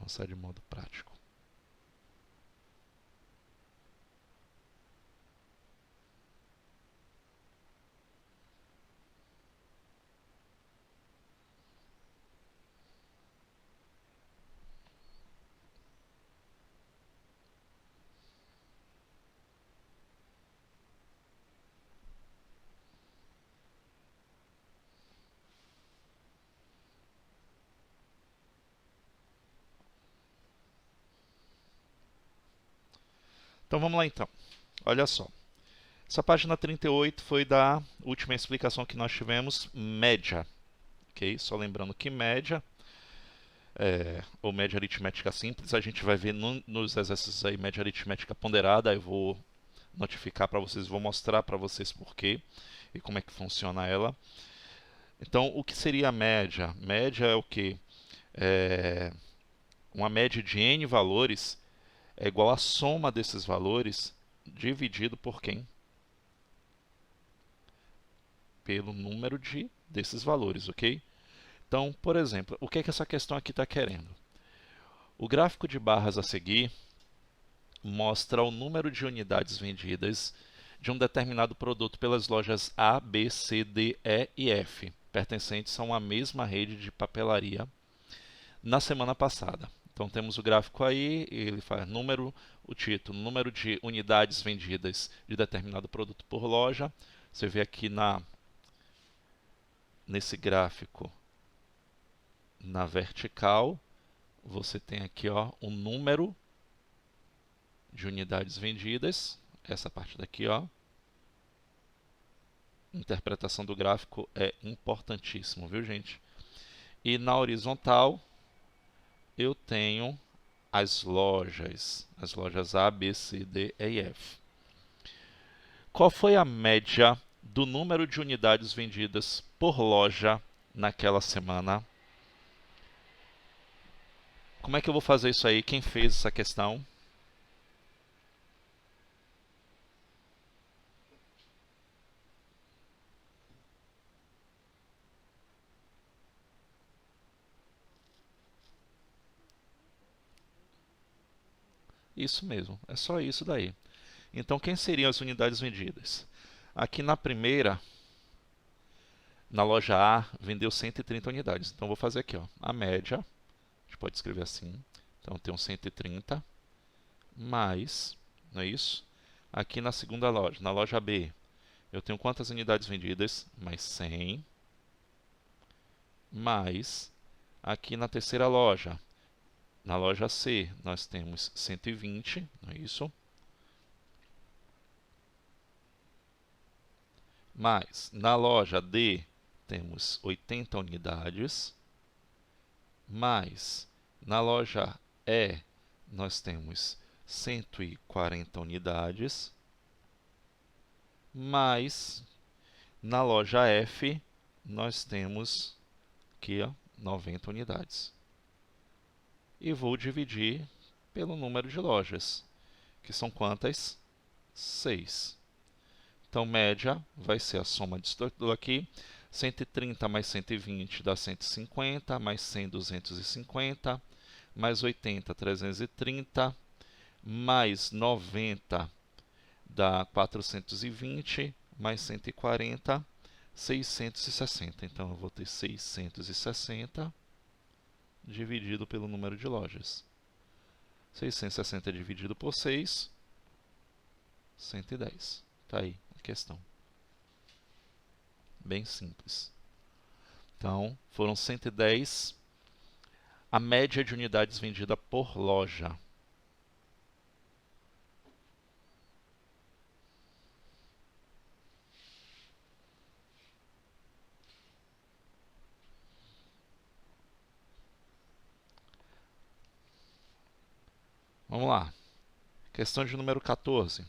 avançar de modo prático. Então vamos lá então. Olha só. Essa página 38 foi da última explicação que nós tivemos, média. Okay? Só lembrando que média, ou média aritmética simples, a gente vai ver nos exercícios aí média aritmética ponderada. Eu vou notificar para vocês, vou mostrar para vocês por quê e como é que funciona ela. Então, o que seria a média? Média é o quê? Uma média de n valores é igual à soma desses valores dividido por quem? Pelo número desses valores, ok? Então, por exemplo, o que é que essa questão aqui está querendo? O gráfico de barras a seguir mostra o número de unidades vendidas de um determinado produto pelas lojas A, B, C, D, E e F, pertencentes a uma mesma rede de papelaria, na semana passada. Então temos o gráfico aí, ele faz o título, número de unidades vendidas de determinado produto por loja. Você vê aqui nesse gráfico, na vertical, você tem aqui o número de unidades vendidas, essa parte daqui, interpretação do gráfico é importantíssimo, viu, gente? E na horizontal, eu tenho as lojas A, B, C, D, E e F. Qual foi a média do número de unidades vendidas por loja naquela semana? Como é que eu vou fazer isso aí? Quem fez essa questão? Isso mesmo, é só isso daí. Então, quem seriam as unidades vendidas? Aqui na primeira, na loja A, vendeu 130 unidades. Então, vou fazer aqui, a média. A gente pode escrever assim. Então, eu tenho 130 mais, não é isso? Aqui na segunda loja, na loja B, eu tenho quantas unidades vendidas? Mais 100. Mais, aqui na terceira loja, na loja C, nós temos 120, não é isso? Mais, na loja D, temos 80 unidades. Mais, na loja E, nós temos 140 unidades. Mais, na loja F, nós temos aqui 90 unidades. E vou dividir pelo número de lojas, que são quantas? 6. Então, média vai ser a soma disso tudo aqui. 130 mais 120 dá 150, mais 100, 250, mais 80, 330, mais 90 dá 420, mais 140, 660. Então, eu vou ter 660 dividido pelo número de lojas. 660 dividido por 6, 110. Está aí a questão. Bem simples. Então, foram 110 a média de unidades vendida por loja. Vamos lá. Questão de número 14.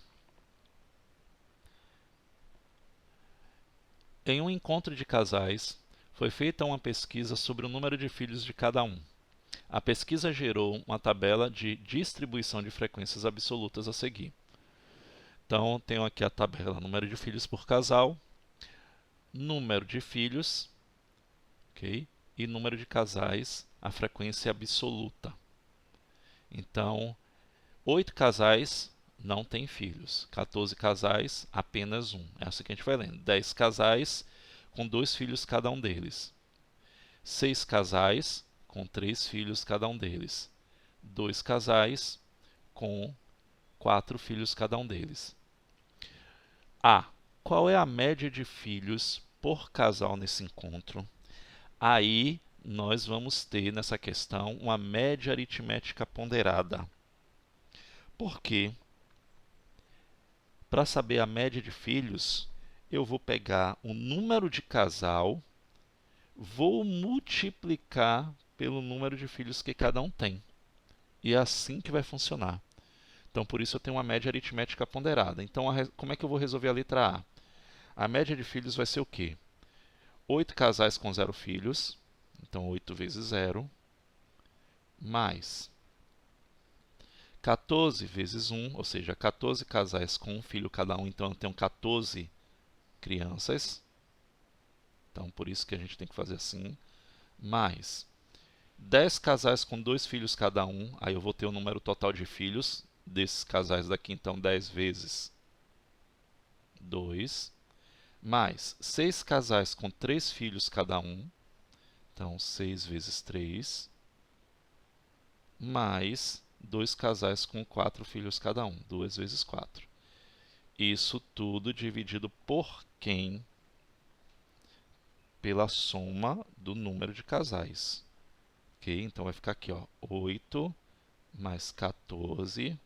Em um encontro de casais, foi feita uma pesquisa sobre o número de filhos de cada um. A pesquisa gerou uma tabela de distribuição de frequências absolutas a seguir. Então, tenho aqui a tabela número de filhos por casal, número de filhos, ok? E número de casais, a frequência absoluta. Então, 8 casais não têm filhos. 14 casais, apenas um. É assim que a gente vai lendo. 10 casais com 2 filhos cada um deles. 6 casais com 3 filhos cada um deles. 2 casais com 4 filhos cada um deles. A. Qual é a média de filhos por casal nesse encontro? Aí nós vamos ter nessa questão uma média aritmética ponderada. Por quê? Para saber a média de filhos, eu vou pegar o número de casal, vou multiplicar pelo número de filhos que cada um tem. E é assim que vai funcionar. Então, por isso eu tenho uma média aritmética ponderada. Então, como é que eu vou resolver a letra A? A média de filhos vai ser o quê? 8 casais com 0 filhos, então 8 vezes 0, mais 14 vezes 1, ou seja, 14 casais com um filho cada um, então eu tenho 14 crianças. Então, por isso que a gente tem que fazer assim. Mais 10 casais com 2 filhos cada um, aí eu vou ter o número total de filhos desses casais daqui, então 10 vezes 2. Mais 6 casais com 3 filhos cada um, então 6 vezes 3. Mais 2 casais com 4 filhos cada um, 2 vezes 4. Isso tudo dividido por quem? Pela soma do número de casais. Ok? Então vai ficar aqui, ó, 8 mais 14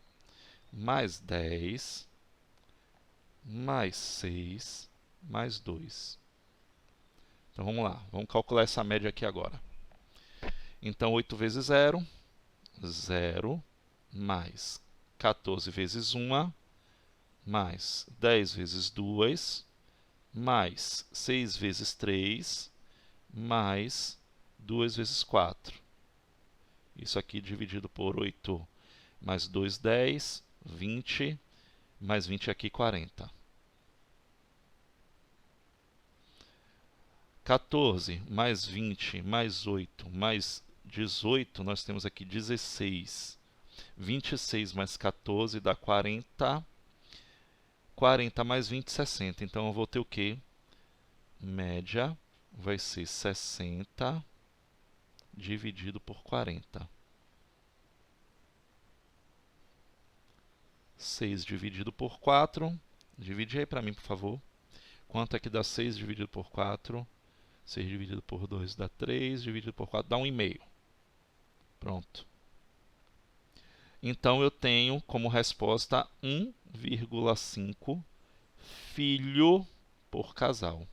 mais 10 mais 6 mais 2. Então vamos lá, vamos calcular essa média aqui agora. Então 8 vezes 0, 0, mais 14 vezes 1, mais 10 vezes 2, mais 6 vezes 3, mais 2 vezes 4. Isso aqui dividido por 8 mais 2, 10, 20, mais 20 aqui, 40. 14 mais 20 mais 8 mais 18, nós temos aqui 16. 26 mais 14 dá 40. 40 mais 20, 60. Então eu vou ter o quê? Média vai ser 60 dividido por 40. 6 dividido por 4. Divide aí para mim, por favor. Quanto é que dá 6 dividido por 4? 6 dividido por 2 dá 3, dividido por 4 dá 1,5. Pronto. Então eu tenho como resposta 1,5 filho por casal.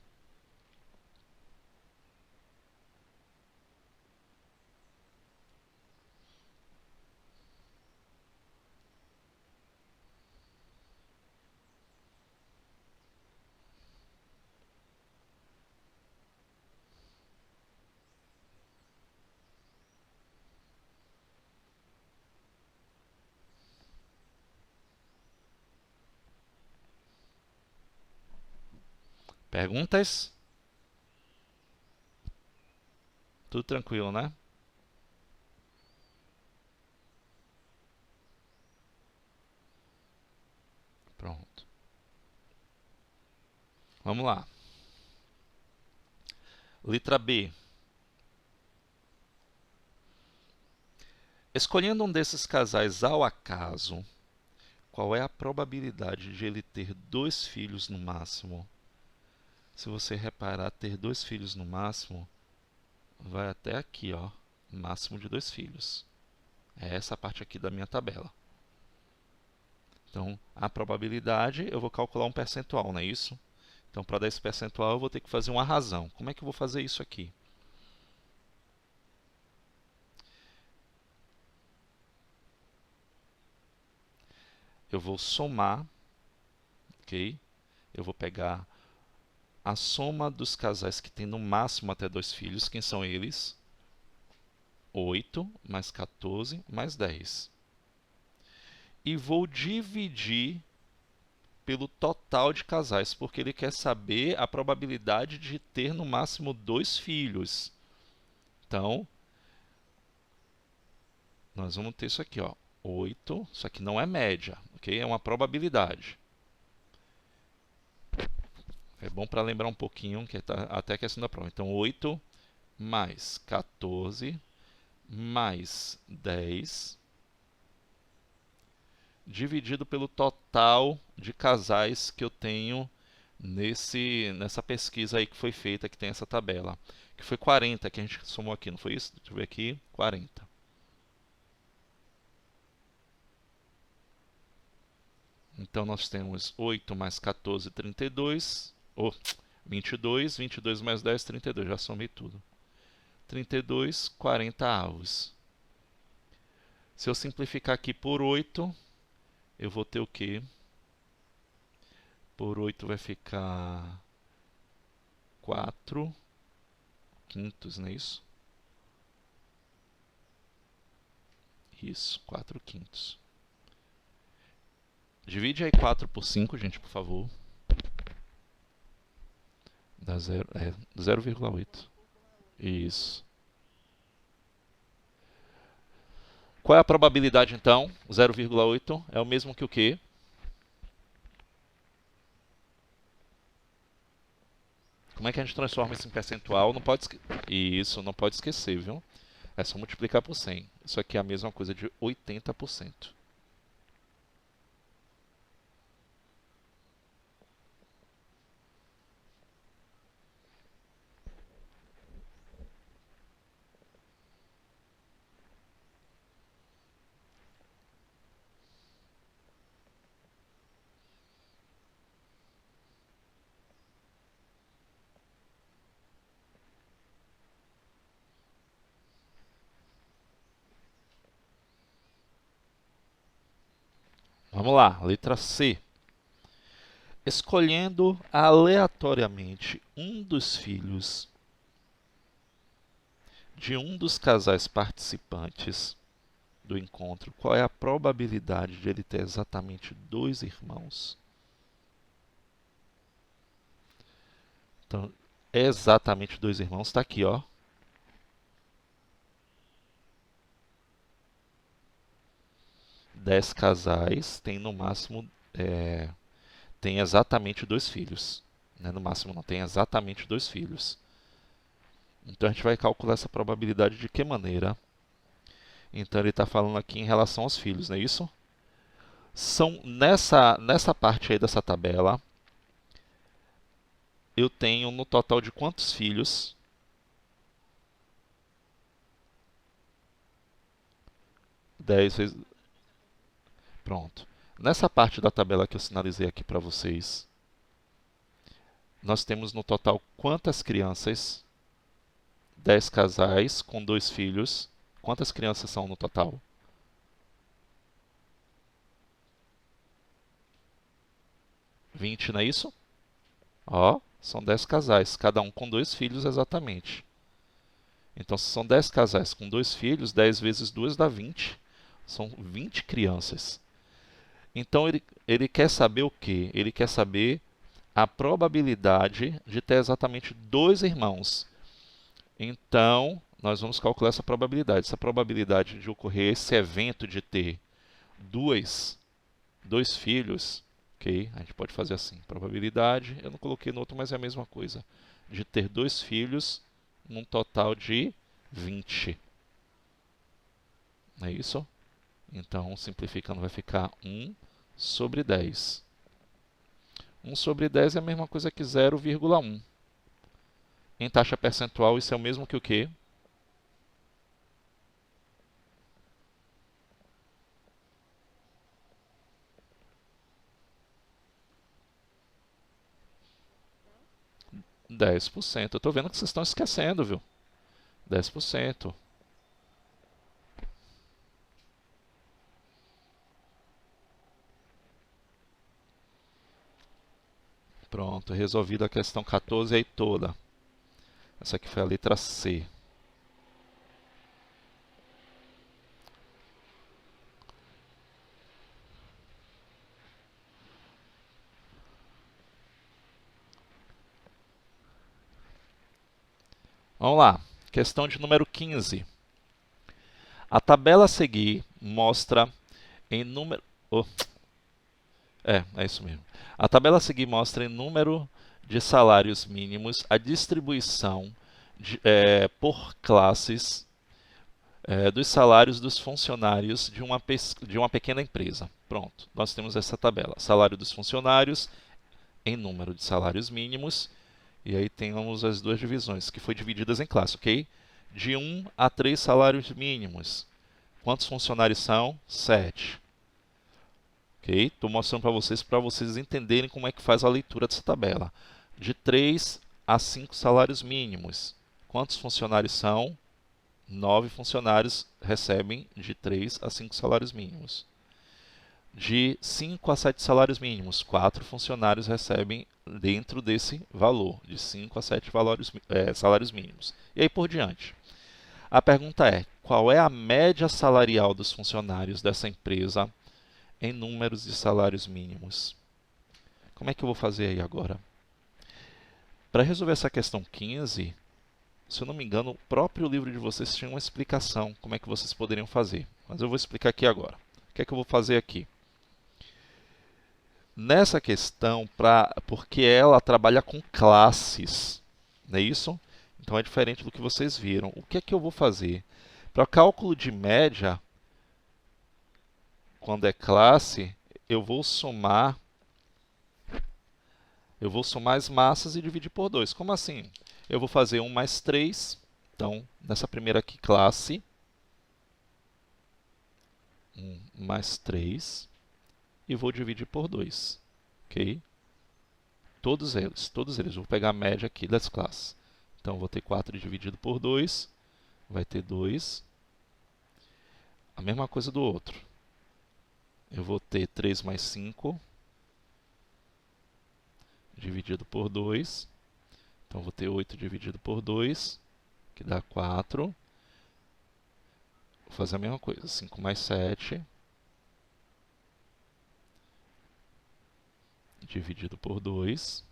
Perguntas? Tudo tranquilo, né? Pronto. Vamos lá. Letra B. Escolhendo um desses casais ao acaso, qual é a probabilidade de ele ter 2 filhos no máximo? Se você reparar, ter 2 filhos no máximo, vai até aqui, ó, máximo de 2 filhos. É essa parte aqui da minha tabela. Então, a probabilidade, eu vou calcular um percentual, não é isso? Então, para dar esse percentual, eu vou ter que fazer uma razão. Como é que eu vou fazer isso aqui? Eu vou somar, ok? Eu vou pegar a soma dos casais que tem no máximo até 2 filhos. Quem são eles? 8 mais 14 mais 10. E vou dividir pelo total de casais, porque ele quer saber a probabilidade de ter no máximo 2 filhos. Então, nós vamos ter isso aqui, ó, 8, isso aqui não é média, ok? É uma probabilidade. É bom para lembrar um pouquinho, que tá até a questão da prova. Então, 8 mais 14 mais 10 dividido pelo total de casais que eu tenho nessa pesquisa aí que foi feita, que tem essa tabela. Que foi 40 que a gente somou aqui, não foi isso? Deixa eu ver aqui, 40. Então, nós temos 8 mais 14, 32. Ou 22, 22 mais 10, 32. Já somei tudo. 32, 40 avos. Se eu simplificar aqui por 8, eu vou ter o quê? Por 8 vai ficar 4 quintos, não é isso? Isso, 4 quintos. Divide aí 4 por 5, gente, por favor. Dá 0,8. Isso. Qual é a probabilidade, então? 0,8 é o mesmo que o quê? Como é que a gente transforma isso em percentual? Não pode Isso, não pode esquecer, viu? É só multiplicar por 100. Isso aqui é a mesma coisa de 80%. Vamos lá, letra C. Escolhendo aleatoriamente um dos filhos de um dos casais participantes do encontro, qual é a probabilidade de ele ter exatamente 2 irmãos? Então, exatamente 2 irmãos está aqui, ó. 10 casais têm no máximo, tem exatamente 2 filhos. Né? No máximo não, tem exatamente 2 filhos. Então a gente vai calcular essa probabilidade de que maneira? Então ele está falando aqui em relação aos filhos, não é isso? São nessa parte aí dessa tabela, eu tenho no total de quantos filhos? 10 vezes. Pronto. Nessa parte da tabela que eu sinalizei aqui para vocês, nós temos no total quantas crianças? 10 casais com 2 filhos. Quantas crianças são no total? 20, não é isso? Ó, são 10 casais, cada um com 2 filhos exatamente. Então, se são 10 casais com 2 filhos, 10 vezes 2 dá 20. São 20 crianças. Então, ele quer saber o quê? Ele quer saber a probabilidade de ter exatamente 2 irmãos. Então, nós vamos calcular essa probabilidade. Essa probabilidade de ocorrer esse evento de ter dois filhos, ok? A gente pode fazer assim. Probabilidade, eu não coloquei no outro, mas é a mesma coisa. De ter 2 filhos num total de 20. Não é isso? Então, simplificando, vai ficar 1 sobre 10. 1 sobre 10 é a mesma coisa que 0,1. Em taxa percentual, isso é o mesmo que o quê? Dez por cento. Eu estou vendo que vocês estão esquecendo, viu? 10%. Pronto, resolvida a questão 14 aí toda. Essa aqui foi a letra C. Vamos lá, questão de número 15. A tabela a seguir mostra em número... Oh, é isso mesmo. A tabela a seguir mostra em número de salários mínimos a distribuição por classes dos salários dos funcionários de uma pequena empresa. Pronto, nós temos essa tabela. Salário dos funcionários em número de salários mínimos. E aí temos as duas divisões, que foi divididas em classe, ok? De 1 a 3 salários mínimos. Quantos funcionários são? 7. Ok? Estou mostrando para vocês entenderem como é que faz a leitura dessa tabela. De 3 a 5 salários mínimos. Quantos funcionários são? 9 funcionários recebem de 3 a 5 salários mínimos. De 5 a 7 salários mínimos, 4 funcionários recebem dentro desse valor, de 5 a 7 salários mínimos. E aí por diante. A pergunta é, qual é a média salarial dos funcionários dessa empresa em números de salários mínimos? Como é que eu vou fazer aí agora? Para resolver essa questão 15, se eu não me engano, o próprio livro de vocês tinha uma explicação como é que vocês poderiam fazer. Mas eu vou explicar aqui agora. O que é que eu vou fazer aqui? Nessa questão, porque ela trabalha com classes, não é isso? Então é diferente do que vocês viram. O que é que eu vou fazer? Para cálculo de média, quando é classe, eu vou somar as massas e dividir por 2. Como assim? Eu vou fazer 1 mais 3. Então, nessa primeira aqui, classe, 1 mais 3. E vou dividir por 2. Ok? Todos eles. Vou pegar a média aqui das classes. Então, vou ter 4 dividido por 2. Vai ter 2. A mesma coisa do outro. Eu vou ter 3 mais 5 dividido por 2. Então, vou ter 8 dividido por 2, que dá 4. Vou fazer a mesma coisa. 5 mais 7 dividido por 2.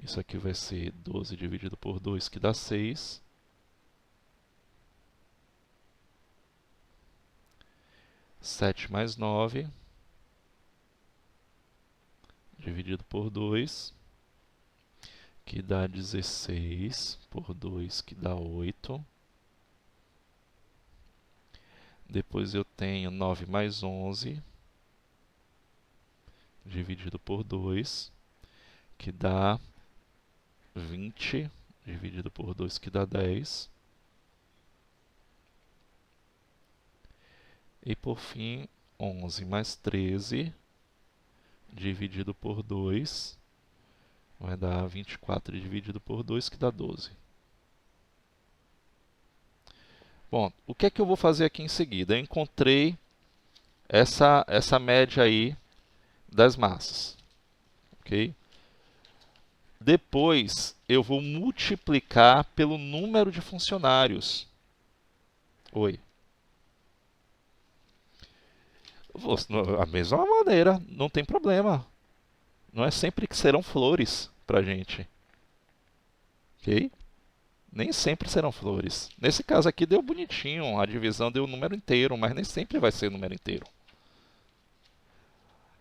Isso aqui vai ser 12 dividido por 2, que dá 6. 7 mais 9 dividido por 2, que dá 16, por 2, que dá 8. Depois eu tenho 9 mais 11, dividido por 2, que dá 20, dividido por 2, que dá 10. E por fim, 11 mais 13, dividido por 2, vai dar 24 dividido por 2, que dá 12. Bom, o que é que eu vou fazer aqui em seguida? Eu encontrei essa média aí das massas. Ok? Depois, eu vou multiplicar pelo número de funcionários. Oi. A mesma maneira, não tem problema. Não é sempre que serão flores para a gente. Ok? Nem sempre serão flores. Nesse caso aqui deu bonitinho, a divisão deu o número inteiro, mas nem sempre vai ser o número inteiro.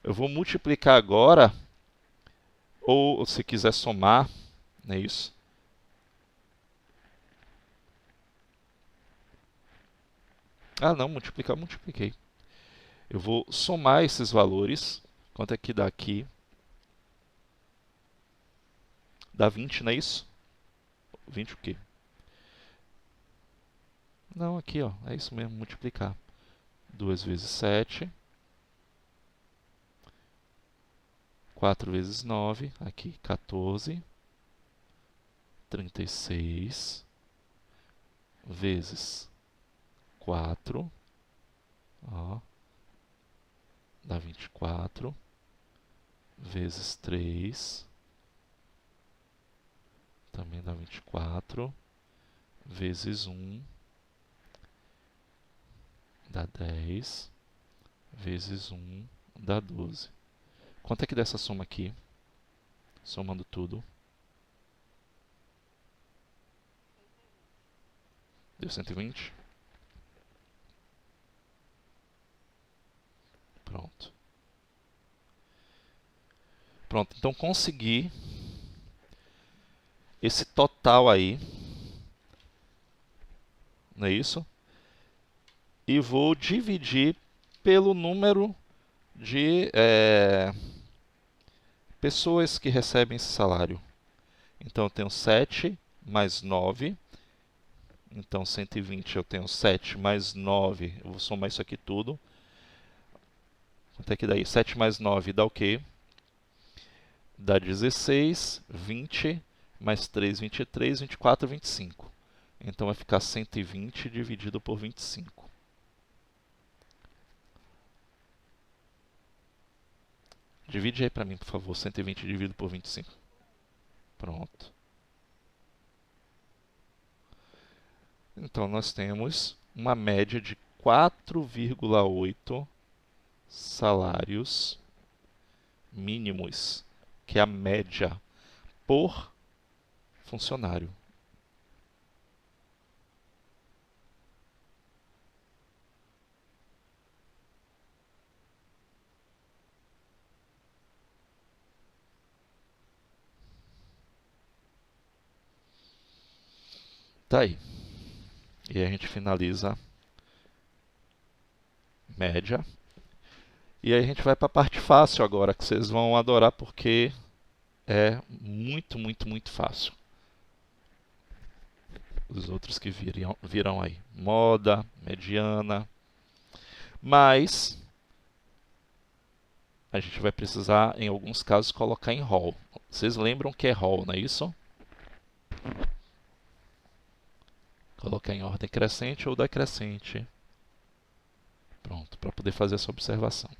Eu vou multiplicar agora, ou se quiser somar, não é isso? Ah, não, multipliquei. Eu vou somar esses valores. Quanto é que dá aqui? Dá 20, não é isso? 20 o quê? Não, aqui, ó, é isso mesmo, multiplicar. 2 vezes 7. 4 vezes 9, aqui, 14. 36 vezes 4, ó, dá 24, vezes 3, também dá 24, vezes 1, dá 10, vezes 1, dá 12. Quanto é que dá essa soma aqui? Somando tudo. Deu 120? Pronto, então consegui esse total aí, não é isso? E vou dividir pelo número de pessoas que recebem esse salário. Então, eu tenho 7 mais 9. Então, 120 eu tenho 7 mais 9. Eu vou somar isso aqui tudo. Quanto é que dá aí? 7 mais 9 dá o quê? Dá 16, 20, mais 3, 23, 24, 25. Então, vai ficar 120 dividido por 25. Divide aí para mim, por favor. 120 dividido por 25. Pronto. Então, nós temos uma média de 4,8 salários mínimos, que é a média por funcionário. Tá aí. E a gente finaliza média. E aí a gente vai para a parte fácil agora, que vocês vão adorar porque é muito, muito, muito fácil. Os outros que virão aí. Moda, mediana. Mas a gente vai precisar, em alguns casos, colocar em rol. Vocês lembram que é rol, não é isso? Colocar em ordem crescente ou decrescente. Pronto, para poder fazer essa observação.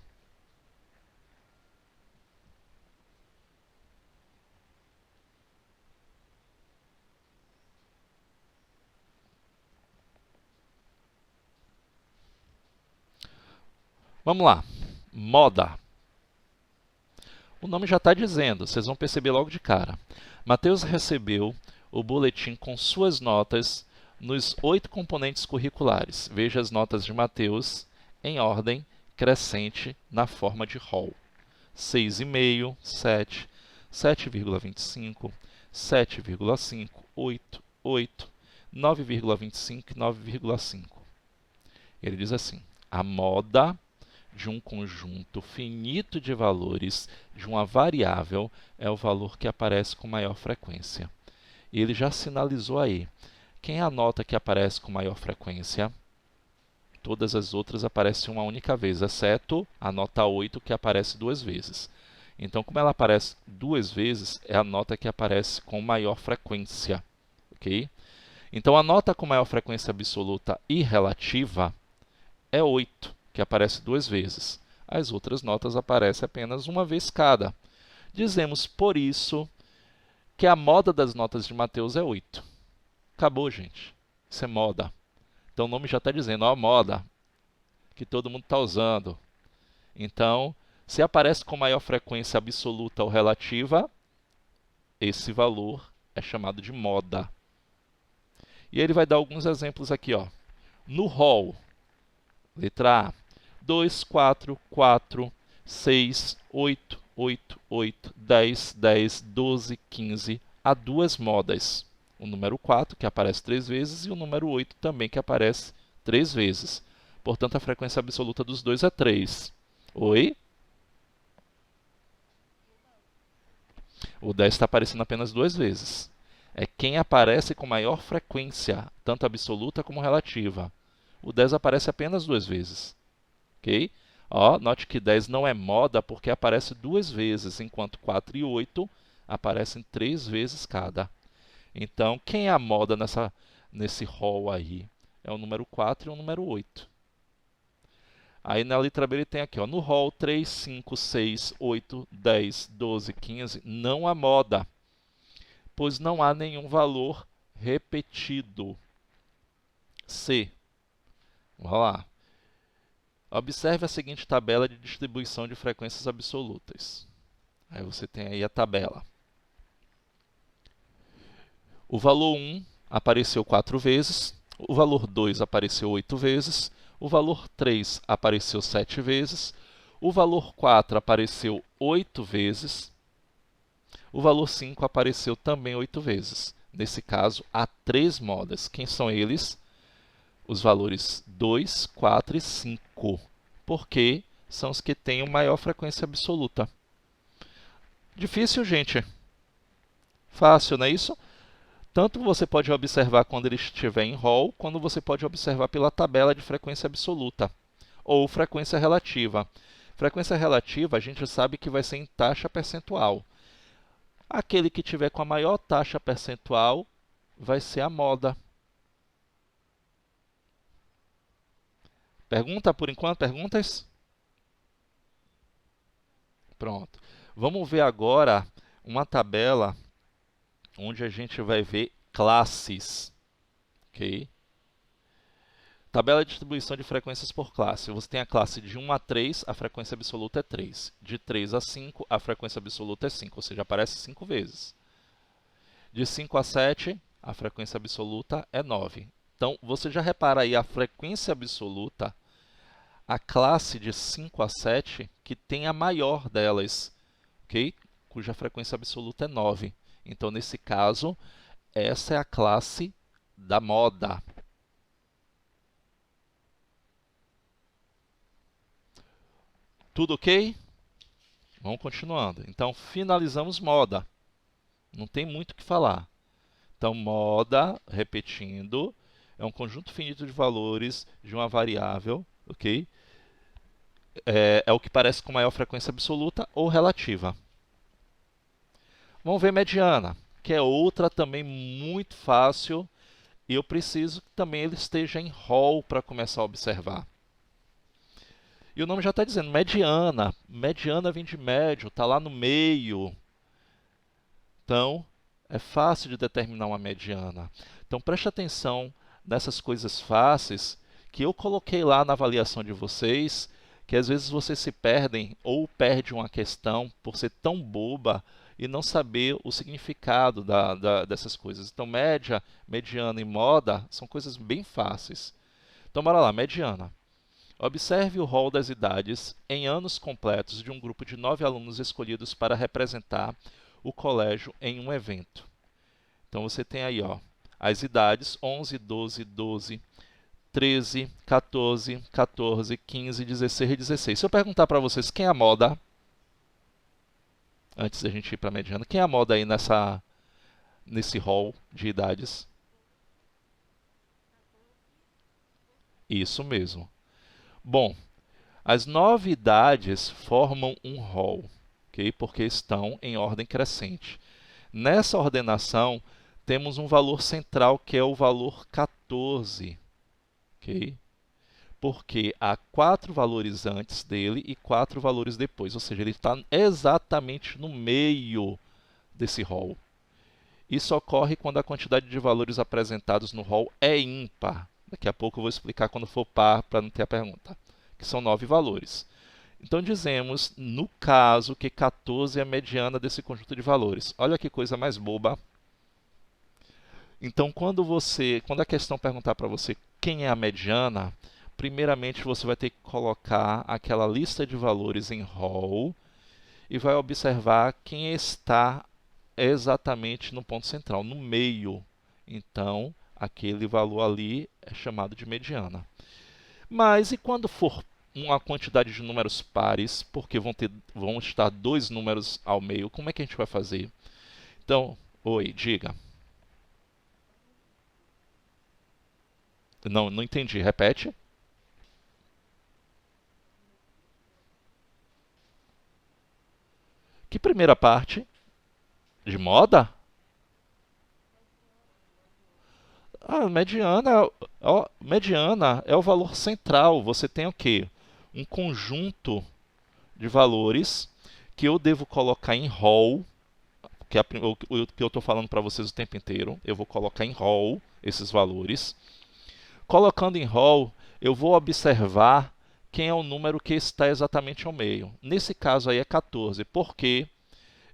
Vamos lá. Moda. O nome já está dizendo, vocês vão perceber logo de cara. Matheus recebeu o boletim com suas notas nos 8 componentes curriculares. Veja as notas de Matheus em ordem crescente na forma de rol. 6,5, 7, 7,25, 7,5, 8, 8, 9,25 e 9,5. Ele diz assim: a moda de um conjunto finito de valores de uma variável é o valor que aparece com maior frequência. E ele já sinalizou aí. Quem é a nota que aparece com maior frequência? Todas as outras aparecem uma única vez, exceto a nota 8, que aparece 2 vezes. Então, como ela aparece 2 vezes, é a nota que aparece com maior frequência. Ok? Então, a nota com maior frequência absoluta e relativa é 8, que aparece 2 vezes. As outras notas aparecem apenas uma vez cada. Dizemos, por isso, que a moda das notas de Matheus é 8. Acabou, gente. Isso é moda. Então, o nome já está dizendo, ó, moda, que todo mundo está usando. Então, se aparece com maior frequência absoluta ou relativa, esse valor é chamado de moda. E ele vai dar alguns exemplos aqui, ó. No rol, letra A, 2, 4, 4, 6, 8, 8, 8, 10, 10, 12, 15. Há 2 modas. O número 4, que aparece 3 vezes, e o número 8 também, que aparece 3 vezes. Portanto, a frequência absoluta dos dois é 3. Oi? O 10 está aparecendo apenas 2 vezes. É quem aparece com maior frequência, tanto absoluta como relativa. O 10 aparece apenas 2 vezes. Ok? Ó, note que 10 não é moda porque aparece 2 vezes, enquanto 4 e 8 aparecem 3 vezes cada. Então, quem é a moda nesse rol aí? É o número 4 e o número 8. Aí na letra B ele tem aqui, ó, no rol 3, 5, 6, 8, 10, 12, 15, não há moda, pois não há nenhum valor repetido. C. Vamos lá. Observe a seguinte tabela de distribuição de frequências absolutas. Aí você tem aí a tabela. O valor 1 apareceu 4 vezes, o valor 2 apareceu 8 vezes, o valor 3 apareceu 7 vezes, o valor 4 apareceu 8 vezes, O valor 5 apareceu também 8 vezes. Nesse caso, há 3 modas. Quem são eles? Os valores 2, 4 e 5, porque são os que têm a maior frequência absoluta. Difícil, gente? Fácil, não é isso? Tanto você pode observar quando ele estiver em Hall, quando você pode observar pela tabela de frequência absoluta, ou frequência relativa. Frequência relativa, a gente sabe que vai ser em taxa percentual. Aquele que tiver com a maior taxa percentual vai ser a moda. Pergunta por enquanto? Perguntas? Pronto. Vamos ver agora uma tabela onde a gente vai ver classes. Ok? Tabela de distribuição de frequências por classe. Você tem a classe de 1 a 3, a frequência absoluta é 3. De 3 a 5, a frequência absoluta é 5, ou seja, aparece 5 vezes. De 5 a 7, a frequência absoluta é 9. Então, você já repara aí a frequência absoluta, a classe de 5 a 7, que tem a maior delas, ok? Cuja frequência absoluta é 9. Então, nesse caso, essa é a classe da moda. Tudo ok? Vamos continuando. Então, finalizamos moda. Não tem muito o que falar. Então, moda, repetindo, é um conjunto finito de valores de uma variável, ok? É o que parece com maior frequência absoluta ou relativa. Vamos ver mediana, que é outra também muito fácil, e eu preciso que também ele esteja em Hall para começar a observar. E o nome já está dizendo, mediana. Mediana vem de médio, está lá no meio. Então, é fácil de determinar uma mediana. Então, preste atenção nessas coisas fáceis que eu coloquei lá na avaliação de vocês, que às vezes vocês se perdem ou perdem uma questão por ser tão boba e não saber o significado dessas coisas. Então, média, mediana e moda são coisas bem fáceis. Então, bora lá, mediana. Observe o rol das idades em anos completos de um grupo de 9 alunos escolhidos para representar o colégio em um evento. Então, você tem aí as idades 11, 12, 12, 13, 14, 14, 15, 16 e 16. Se eu perguntar para vocês quem é a moda, antes da gente ir para a mediana, quem é a moda aí nesse rol de idades? Isso mesmo. Bom, as 9 idades formam um rol, okay? Porque estão em ordem crescente. Nessa ordenação, temos um valor central que é o valor 14, okay? Porque há 4 valores antes dele e 4 valores depois, ou seja, ele está exatamente no meio desse rol. Isso ocorre quando a quantidade de valores apresentados no rol é ímpar. Daqui a pouco eu vou explicar quando for par, para não ter a pergunta, que são 9 valores. Então, dizemos, no caso, que 14 é a mediana desse conjunto de valores. Olha que coisa mais boba. Então, quando a questão perguntar para você quem é a mediana, primeiramente você vai ter que colocar aquela lista de valores em rol e vai observar quem está exatamente no ponto central, no meio. Então, aquele valor ali é chamado de mediana. Mas e quando for uma quantidade de números pares, porque vão estar 2 números ao meio, como é que a gente vai fazer? Então, oi, diga. Não entendi, repete. Que primeira parte? De moda? Mediana é o valor central. Você tem o quê? Um conjunto de valores que eu devo colocar em rol, que é o que eu estou falando para vocês o tempo inteiro. Eu vou colocar em rol esses valores. Colocando em rol, eu vou observar quem é o número que está exatamente ao meio. Nesse caso aí é 14. Por quê?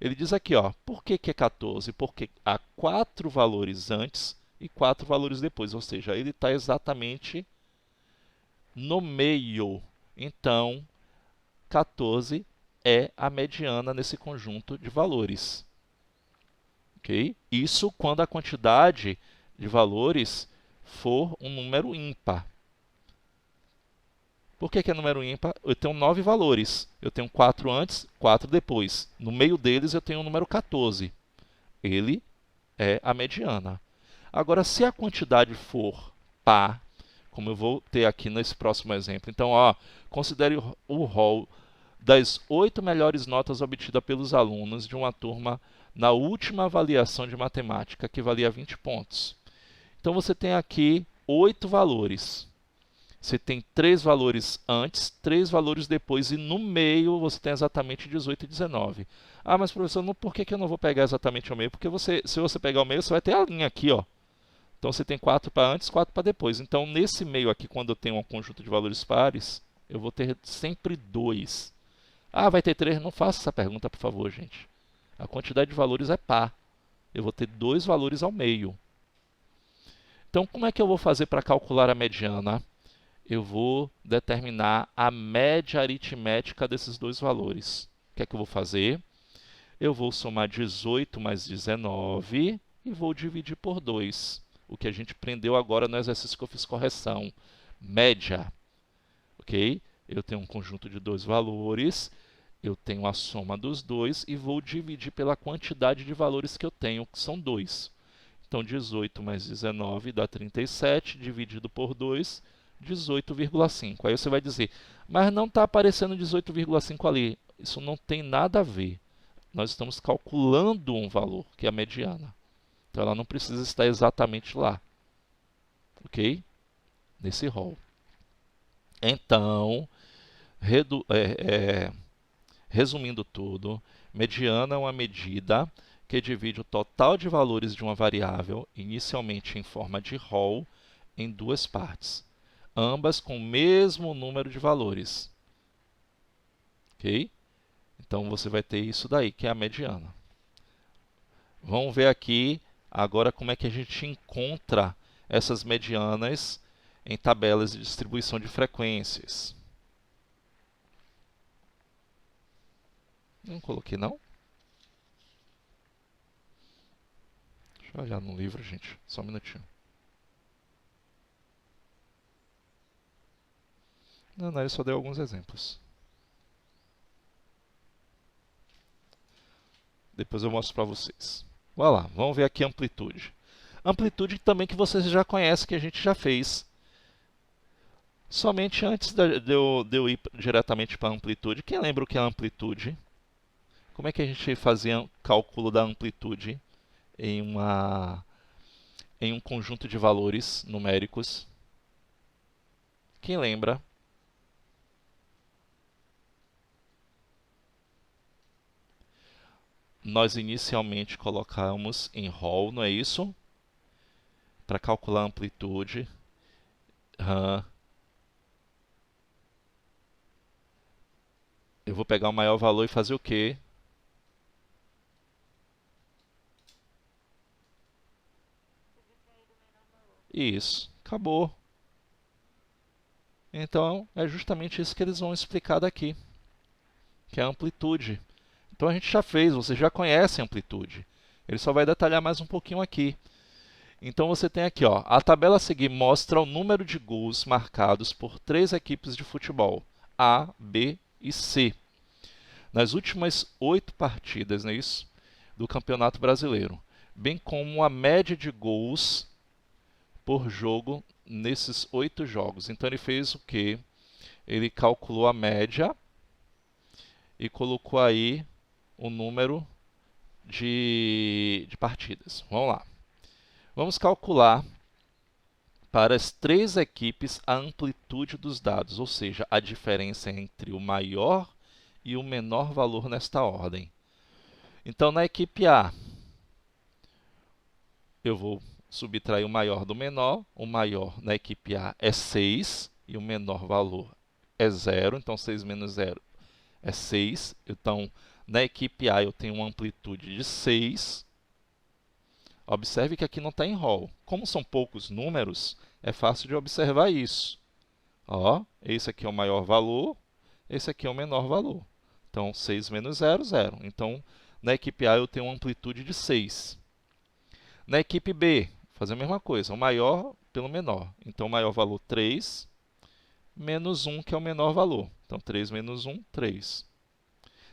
Ele diz aqui, por que é 14? Porque há 4 valores antes e 4 valores depois, ou seja, ele está exatamente no meio. Então, 14 é a mediana nesse conjunto de valores. ok? Isso quando a quantidade de valores for um número ímpar. Por que é número ímpar? Eu tenho 9 valores. Eu tenho 4 antes, 4 depois. No meio deles eu tenho o número 14. Ele é a mediana. Agora, se a quantidade for par, como eu vou ter aqui nesse próximo exemplo, então, considere o rol das 8 melhores notas obtidas pelos alunos de uma turma na última avaliação de matemática, que valia 20 pontos. Então, você tem aqui 8 valores. Você tem 3 valores antes, 3 valores depois, e no meio você tem exatamente 18 e 19. Ah, mas professor, por que eu não vou pegar exatamente o meio? Porque se você pegar o meio, você vai ter a linha aqui, ó. Então você tem 4 para antes, 4 para depois. Então, nesse meio aqui, quando eu tenho um conjunto de valores pares, eu vou ter sempre 2. Ah, vai ter 3? Não faça essa pergunta, por favor, gente. A quantidade de valores é par. Eu vou ter 2 valores ao meio. Então, como é que eu vou fazer para calcular a mediana? Eu vou determinar a média aritmética desses 2 valores. O que é que eu vou fazer? Eu vou somar 18 mais 19 e vou dividir por 2. O que a gente aprendeu agora no exercício que eu fiz correção. Média. Ok? Eu tenho um conjunto de 2 valores, eu tenho a soma dos 2 e vou dividir pela quantidade de valores que eu tenho, que são 2. Então, 18 mais 19 dá 37, dividido por 2, 18,5. Aí você vai dizer, mas não está aparecendo 18,5 ali. Isso não tem nada a ver. Nós estamos calculando um valor, que é a mediana. Então, ela não precisa estar exatamente lá. Ok? Nesse rol. Então, resumindo tudo, mediana é uma medida que divide o total de valores de uma variável, inicialmente em forma de rol, em 2 partes, ambas com o mesmo número de valores. Ok? Então, você vai ter isso daí, que é a mediana. Vamos ver aqui agora como é que a gente encontra essas medianas em tabelas de distribuição de frequências. Não coloquei, não? Deixa eu olhar no livro, gente. Só um minutinho. Não, ele só deu alguns exemplos. Depois eu mostro para vocês. Vai lá, vamos ver aqui a amplitude. Amplitude também que vocês já conhecem, que a gente já fez. Somente antes de eu ir diretamente para a amplitude, quem lembra o que é a amplitude? Como é que a gente fazia o cálculo da amplitude em um conjunto de valores numéricos? Quem lembra? Nós inicialmente colocamos em rol, não é isso? Para calcular a amplitude. Eu vou pegar o maior valor e fazer o quê? Isso, acabou. Então, é justamente isso que eles vão explicar daqui, que é a amplitude. Então, a gente já fez, vocês já conhecem a amplitude. Ele só vai detalhar mais um pouquinho aqui. Então, você tem aqui, a tabela a seguir mostra o número de gols marcados por 3 equipes de futebol, A, B e C, nas últimas 8 partidas, não é isso? Do Campeonato Brasileiro, bem como a média de gols por jogo nesses 8 jogos. Então, ele fez o quê? Ele calculou a média e colocou aí o número de partidas. Vamos lá. Vamos calcular para as 3 equipes a amplitude dos dados, ou seja, a diferença entre o maior e o menor valor nesta ordem. Então, na equipe A, eu vou subtrair o maior do menor. O maior na equipe A é 6 e o menor valor é 0. Então, 6 menos 0 é 6. Então, na equipe A eu tenho uma amplitude de 6. Observe que aqui não está em rol. Como são poucos números, é fácil de observar isso. Esse aqui é o maior valor, esse aqui é o menor valor. Então, 6 menos 0, 0. Então, na equipe A eu tenho uma amplitude de 6. Na equipe B, fazer a mesma coisa, o maior pelo menor. Então, o maior valor 3, menos 1, que é o menor valor. Então, 3 menos 1, 3.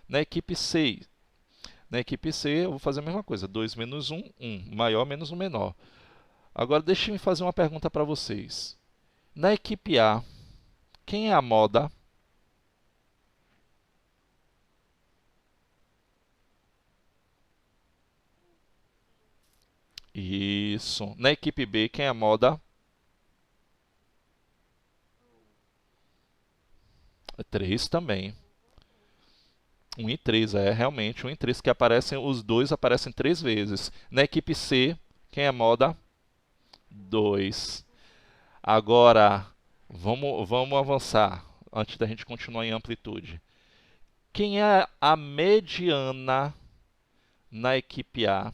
Na equipe C, eu vou fazer a mesma coisa, 2 menos 1, 1. O maior menos o menor. Agora, deixe-me fazer uma pergunta para vocês. Na equipe A, quem é a moda? Isso. Na equipe B, quem é a moda? 3 também. 1 e 3, realmente 1 e 3, que aparecem, os dois aparecem 3 vezes. Na equipe C, quem é moda? 2. Agora, vamos avançar, antes da gente continuar em amplitude. Quem é a mediana na equipe A?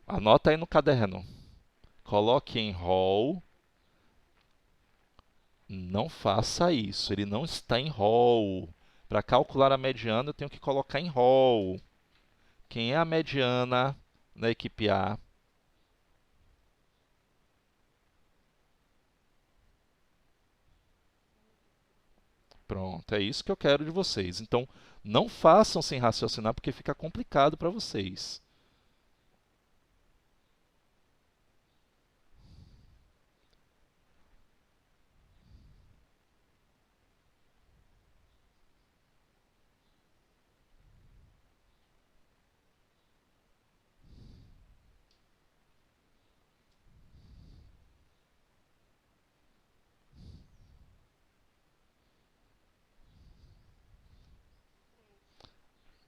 Anota aí no caderno. Coloque em rol. Não faça isso, ele não está em rol. Para calcular a mediana, eu tenho que colocar em rol. Quem é a mediana na equipe A? Pronto, é isso que eu quero de vocês. Então, não façam sem raciocinar, porque fica complicado para vocês.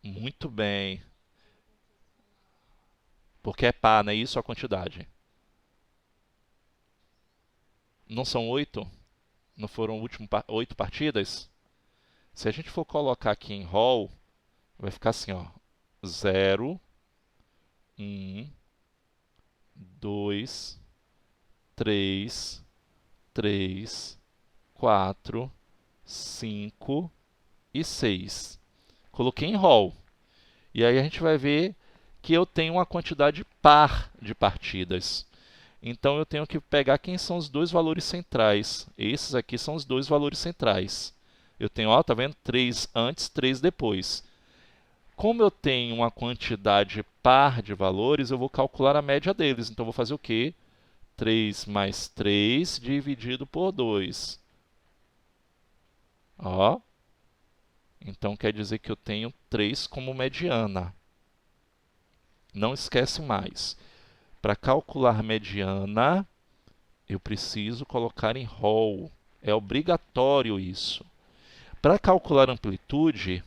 Muito bem. Porque é par, não é isso a quantidade? Não são 8? Não foram último 8 partidas? Se a gente for colocar aqui em rol, vai ficar assim, ó. 0, 1, 2, 3, 3, 4, 5 e 6. Coloquei em rol. E aí a gente vai ver que eu tenho uma quantidade par de partidas. Então eu tenho que pegar quem são os dois valores centrais. Esses aqui são os dois valores centrais. Eu tenho, ó, tá vendo? 3 antes, 3 depois. Como eu tenho uma quantidade par de valores, eu vou calcular a média deles. Então eu vou fazer o quê? 3 mais 3 dividido por 2. Ó. Então quer dizer que eu tenho 3 como mediana. Não esquece mais. Para calcular mediana, eu preciso colocar em rol. É obrigatório isso. Para calcular amplitude,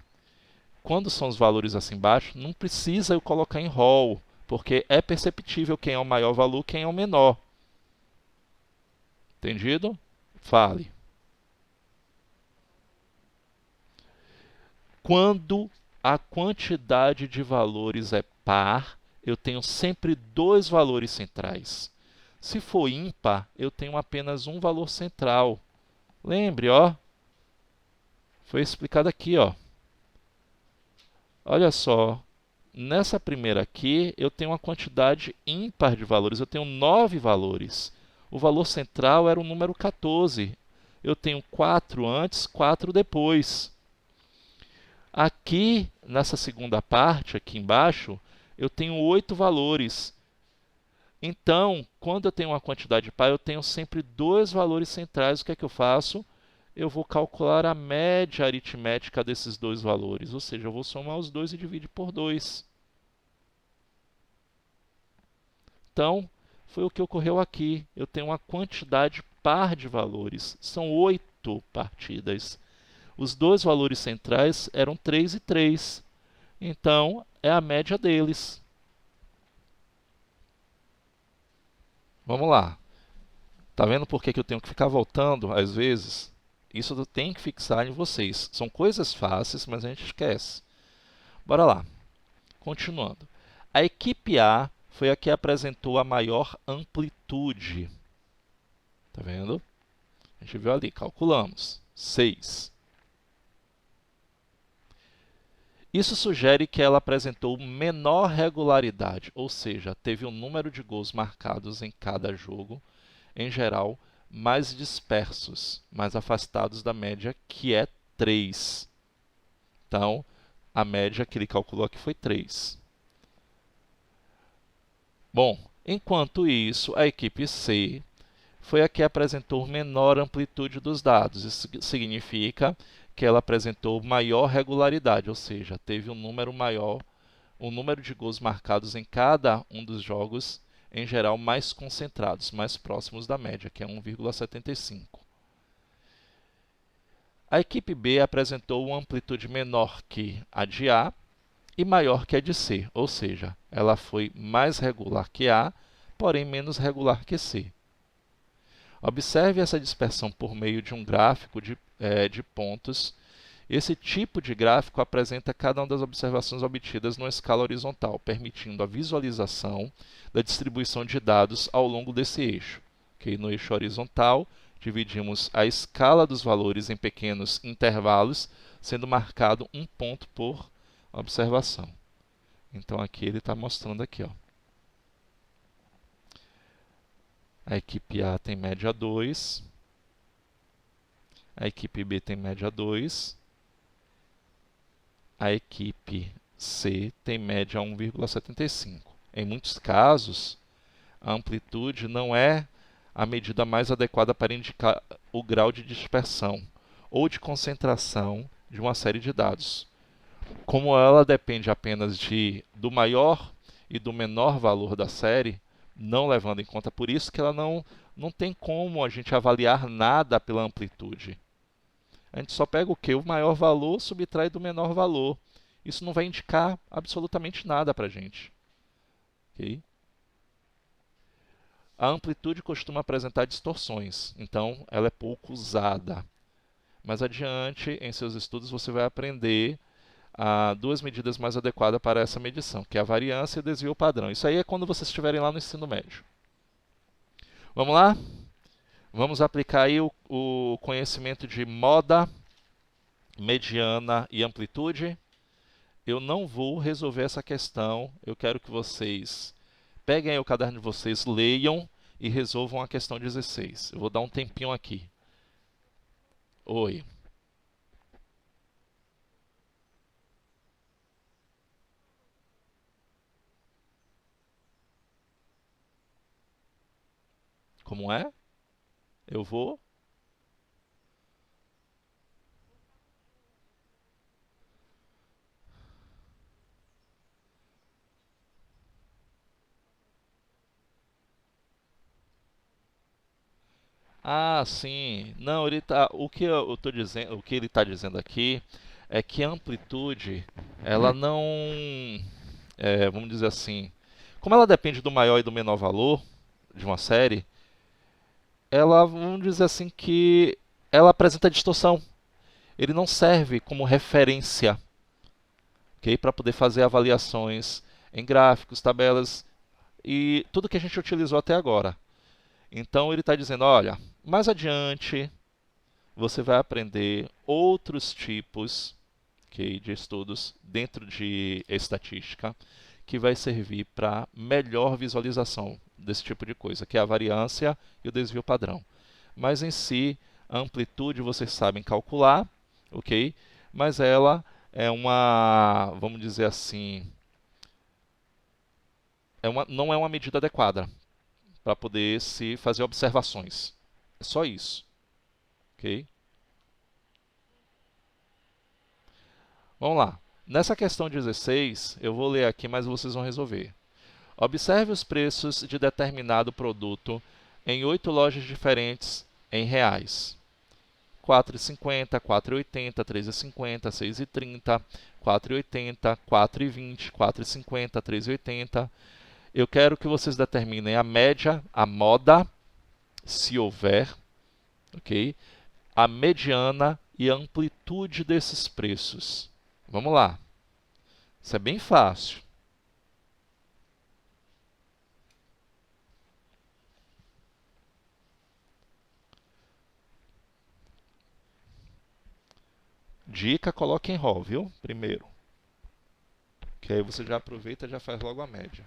quando são os valores assim embaixo, não precisa eu colocar em rol, porque é perceptível quem é o maior valor, quem é o menor. Entendido? Fale. Quando a quantidade de valores é par, eu tenho sempre dois valores centrais. Se for ímpar, eu tenho apenas um valor central. Lembre, ó, foi explicado aqui, ó. Olha só, nessa primeira aqui, eu tenho uma quantidade ímpar de valores, eu tenho 9 valores. O valor central era o número 14. Eu tenho 4 antes, 4 depois. Aqui, nessa segunda parte, aqui embaixo, eu tenho 8 valores. Então, quando eu tenho uma quantidade par, eu tenho sempre dois valores centrais. O que é que eu faço? Eu vou calcular a média aritmética desses dois valores. Ou seja, eu vou somar os dois e dividir por 2. Então, foi o que ocorreu aqui. Eu tenho uma quantidade par de valores. São 8 partidas. Os dois valores centrais eram 3 e 3. Então, é a média deles. Vamos lá. Tá vendo por que que eu tenho que ficar voltando às vezes? Isso eu tenho que fixar em vocês. São coisas fáceis, mas a gente esquece. Bora lá. Continuando. A equipe A foi a que apresentou a maior amplitude. Tá vendo? A gente viu ali, calculamos. 6. Isso sugere que ela apresentou menor regularidade, ou seja, teve um número de gols marcados em cada jogo, em geral, mais dispersos, mais afastados da média, que é 3. Então, a média que ele calculou aqui foi 3. Bom, enquanto isso, a equipe C foi a que apresentou menor amplitude dos dados. Isso significa que ela apresentou maior regularidade, ou seja, teve um número maior, um número de gols marcados em cada um dos jogos, em geral, mais concentrados, mais próximos da média, que é 1,75. A equipe B apresentou uma amplitude menor que a de A e maior que a de C, ou seja, ela foi mais regular que A, porém menos regular que C. Observe essa dispersão por meio de um gráfico de pontos. Esse tipo de gráfico apresenta cada uma das observações obtidas numa escala horizontal, permitindo a visualização da distribuição de dados ao longo desse eixo. No eixo horizontal, dividimos a escala dos valores em pequenos intervalos, sendo marcado um ponto por observação. Então, aqui ele está mostrando aqui, ó. A equipe A tem média 2, a equipe B tem média 2, a equipe C tem média 1,75. Em muitos casos, a amplitude não é a medida mais adequada para indicar o grau de dispersão ou de concentração de uma série de dados. Como ela depende apenas do maior e do menor valor da série, não levando em conta por isso que ela não tem como a gente avaliar nada pela amplitude. A gente só pega o quê? O maior valor subtrai do menor valor. Isso não vai indicar absolutamente nada para a gente. Okay? A amplitude costuma apresentar distorções, então ela é pouco usada. Mais adiante, em seus estudos, você vai aprender duas medidas mais adequadas para essa medição, que é a variância e o desvio padrão. Isso aí é quando vocês estiverem lá no ensino médio. Vamos lá? Vamos aplicar aí o conhecimento de moda, mediana e amplitude. Eu não vou resolver essa questão, eu quero que vocês peguem aí o caderno de vocês, leiam e resolvam a questão 16. Eu vou dar um tempinho aqui. Oi. Como é? Eu vou? Ah, sim. Não, o que eu tô dizendo, o que ele está dizendo aqui é que a amplitude, ela não, vamos dizer assim, como ela depende do maior e do menor valor de uma série, ela, vamos dizer assim, que ela apresenta distorção. Ele não serve como referência, ok, para poder fazer avaliações em gráficos, tabelas e tudo que a gente utilizou até agora. Então ele está dizendo, olha, mais adiante você vai aprender outros tipos, okay, de estudos dentro de estatística que vai servir para melhor visualização desse tipo de coisa, que é a variância e o desvio padrão. Mas em si, a amplitude vocês sabem calcular, ok? Mas ela é uma, vamos dizer assim, não é uma medida adequada para poder se fazer observações. É só isso, ok? Vamos lá. Nessa questão 16, eu vou ler aqui, mas vocês vão resolver. Observe os preços de determinado produto em 8 lojas diferentes em reais. 4,50, 4,80, 3,50, 6,30, 4,80, 4,20, 4,50, 3,80. Eu quero que vocês determinem a média, a moda, se houver, ok? A mediana e a amplitude desses preços. Vamos lá. Isso é bem fácil. Dica, coloque em RAW, viu? Primeiro. Que aí você já aproveita e já faz logo a média.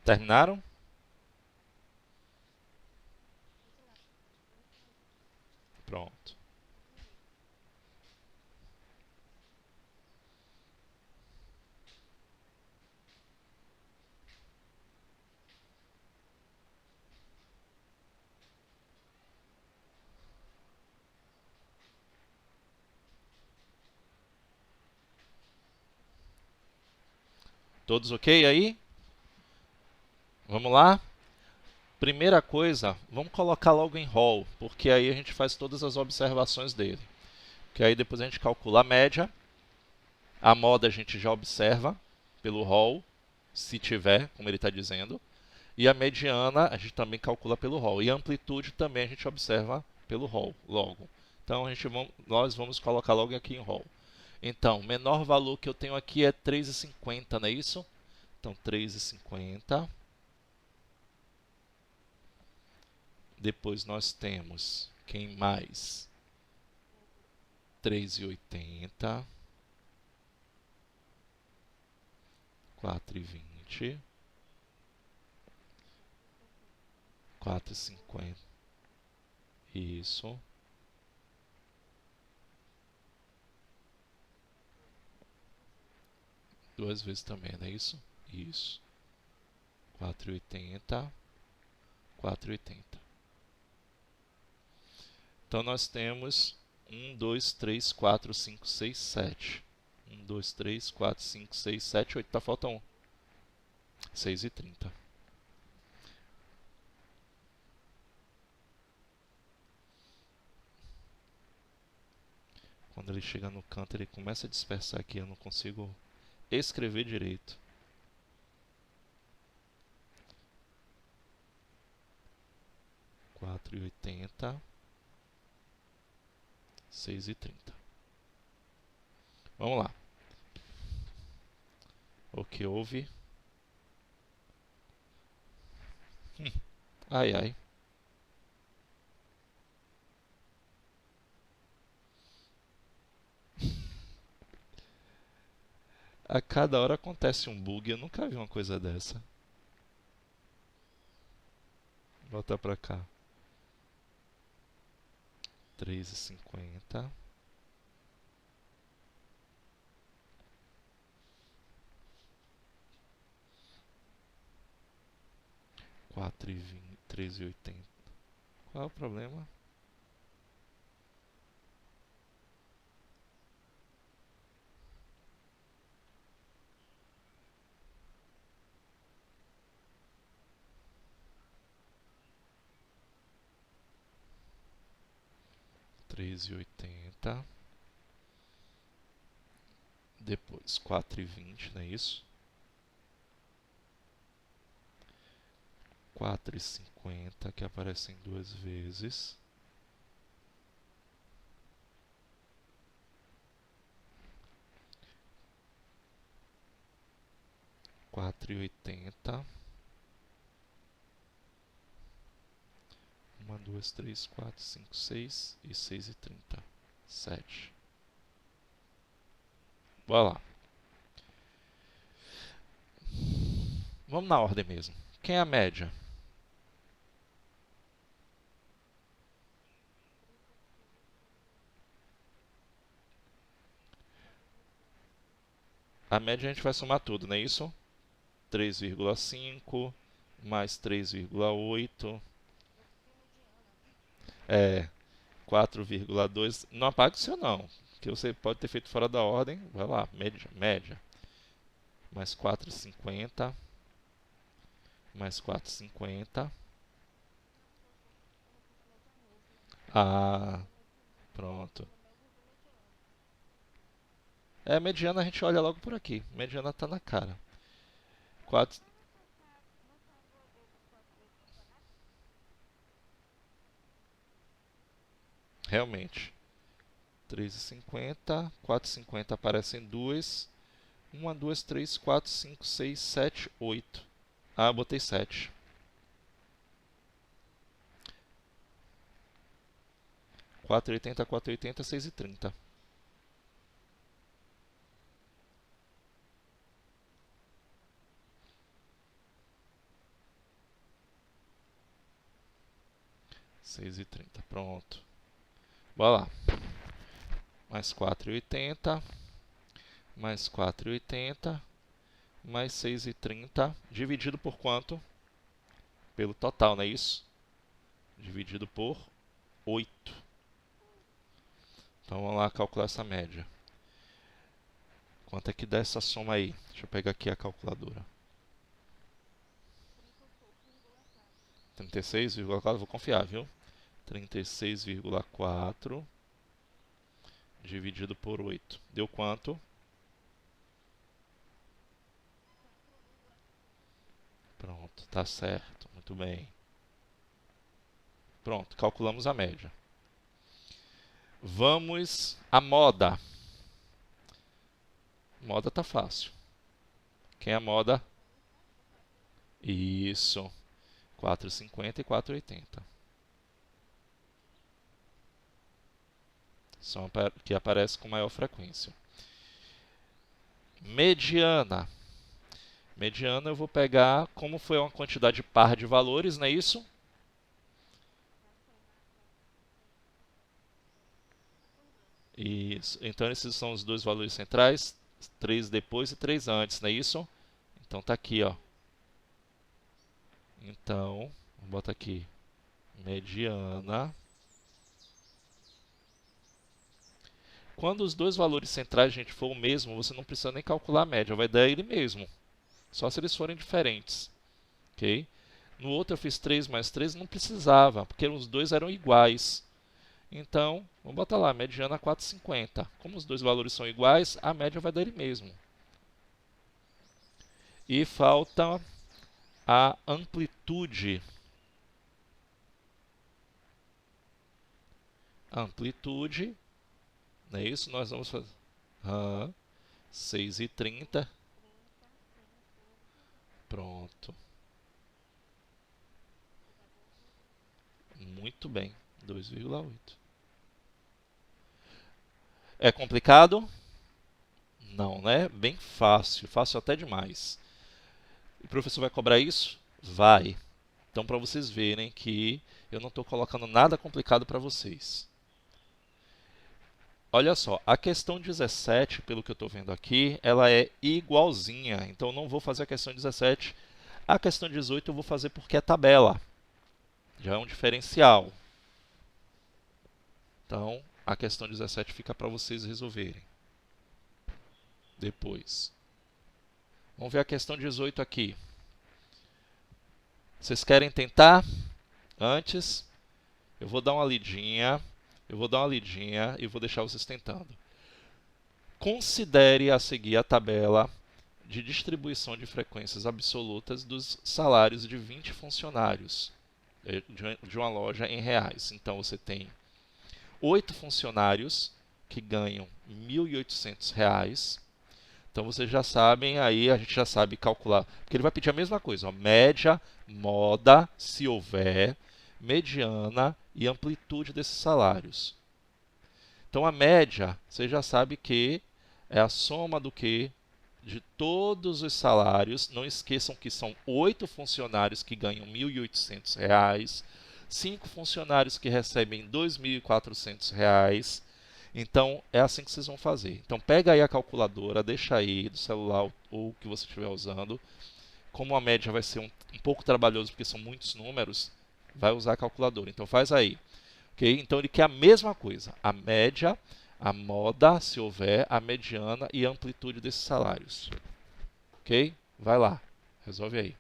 Terminaram? Pronto. Todos ok aí? Vamos lá? Primeira coisa, vamos colocar logo em rol, porque aí a gente faz todas as observações dele. Que aí depois a gente calcula a média, a moda a gente já observa pelo rol, se tiver, como ele está dizendo, e a mediana a gente também calcula pelo rol. E a amplitude também a gente observa pelo rol logo. Então, nós vamos colocar logo aqui em rol. Então, o menor valor que eu tenho aqui é 3,50, não é isso? Então, 3,50. Depois nós temos, quem mais? 3,80. 4,20. 4,50. Isso. Duas vezes também, não é isso? Isso. 4,80. 4,80. Então nós temos 1, 2, 3, 4, 5, 6, 7. 1, 2, 3, 4, 5, 6, 7, 8. Tá, falta 1. 6,30. Quando ele chega no canto, ele começa a dispersar aqui. Eu não consigo escrever direito. Quatro e 80. 6,30. Vamos lá. O que houve? Ai, ai. A cada hora acontece um bug. Eu nunca vi uma coisa dessa. Volta pra cá. 3,50. 4,20. 3,80. Qual é o problema? Três e 80. Depois 4,20, não é isso? 4,50 que aparecem duas vezes. 4,80. 1, 2, 3, 4, 5, 6 e 6,30. 7. Bora lá. Vamos na ordem mesmo. Quem é a média? A média a gente vai somar tudo, não é isso? 3,5 mais 3,8. É, 4,2. Não apague o seu não, que você pode ter feito fora da ordem. Vai lá, média, média. Mais 4,50. Mais 4,50. Ah, pronto. É, mediana a gente olha logo por aqui. Mediana tá na cara. 4, realmente. 3,50. 4,50 aparecem duas. 1, 2, 3, 4, 5, 6, 7, 8. Ah, botei 7. 4,80, 4,80, 6,30. Seis e 30, pronto. Bora lá. Mais 4,80. Mais 4,80. Mais 6,30. Dividido por quanto? Pelo total, não é isso? Dividido por 8. Então vamos lá calcular essa média. Quanto é que dá essa soma aí? Deixa eu pegar aqui a calculadora. 36,4, vou confiar, viu? 36,4 dividido por 8. Deu quanto? Pronto, tá certo. Muito bem. Pronto, calculamos a média. Vamos à moda. Moda tá fácil. Quem é a moda? Isso. 4,50 e 4,80. São que aparecem com maior frequência. Mediana. Mediana eu vou pegar, como foi uma quantidade par de valores, não é isso? Isso. Então esses são os dois valores centrais, 3 depois e 3 antes, não é isso? Então tá aqui, ó. Então, vou botar aqui, mediana. Quando os dois valores centrais, gente, for o mesmo, você não precisa nem calcular a média, vai dar ele mesmo. Só se eles forem diferentes, ok? No outro eu fiz 3 mais 3, não precisava, porque os dois eram iguais. Então, vamos botar lá, mediana 4,50. Como os dois valores são iguais, a média vai dar ele mesmo. E falta a amplitude. Amplitude, não é isso? Nós vamos fazer 6,30. Pronto. Muito bem, 2,8. É complicado? Não, né? Bem fácil, fácil até demais. O professor vai cobrar isso? Vai. Então, para vocês verem que eu não estou colocando nada complicado para vocês. Olha só, a questão 17, pelo que eu estou vendo aqui, ela é igualzinha. Então, eu não vou fazer a questão 17. A questão 18 eu vou fazer porque é tabela. Já é um diferencial. Então, a questão 17 fica para vocês resolverem depois. Vamos ver a questão 18 aqui. Vocês querem tentar? Antes, eu vou dar uma lidinha. Eu vou dar uma lidinha e vou deixar vocês tentando. Considere a seguir a tabela de distribuição de frequências absolutas dos salários de 20 funcionários de uma loja em reais. Então, você tem 8 funcionários que ganham R$ 1.800. Então, vocês já sabem, aí a gente já sabe calcular. Porque ele vai pedir a mesma coisa, ó, média, moda, se houver, mediana e amplitude desses salários. Então, a média, você já sabe que é a soma do que? De todos os salários. Não esqueçam que são 8 funcionários que ganham R$ 1.800, 5 funcionários que recebem R$ 2.400. Então, é assim que vocês vão fazer. Então, pega aí a calculadora, deixa aí do celular ou que você estiver usando. Como a média vai ser um pouco trabalhoso, porque são muitos números, vai usar a calculadora. Então, faz aí. Okay? Então, ele quer a mesma coisa. A média, a moda, se houver, a mediana e a amplitude desses salários. Ok? Vai lá. Resolve aí.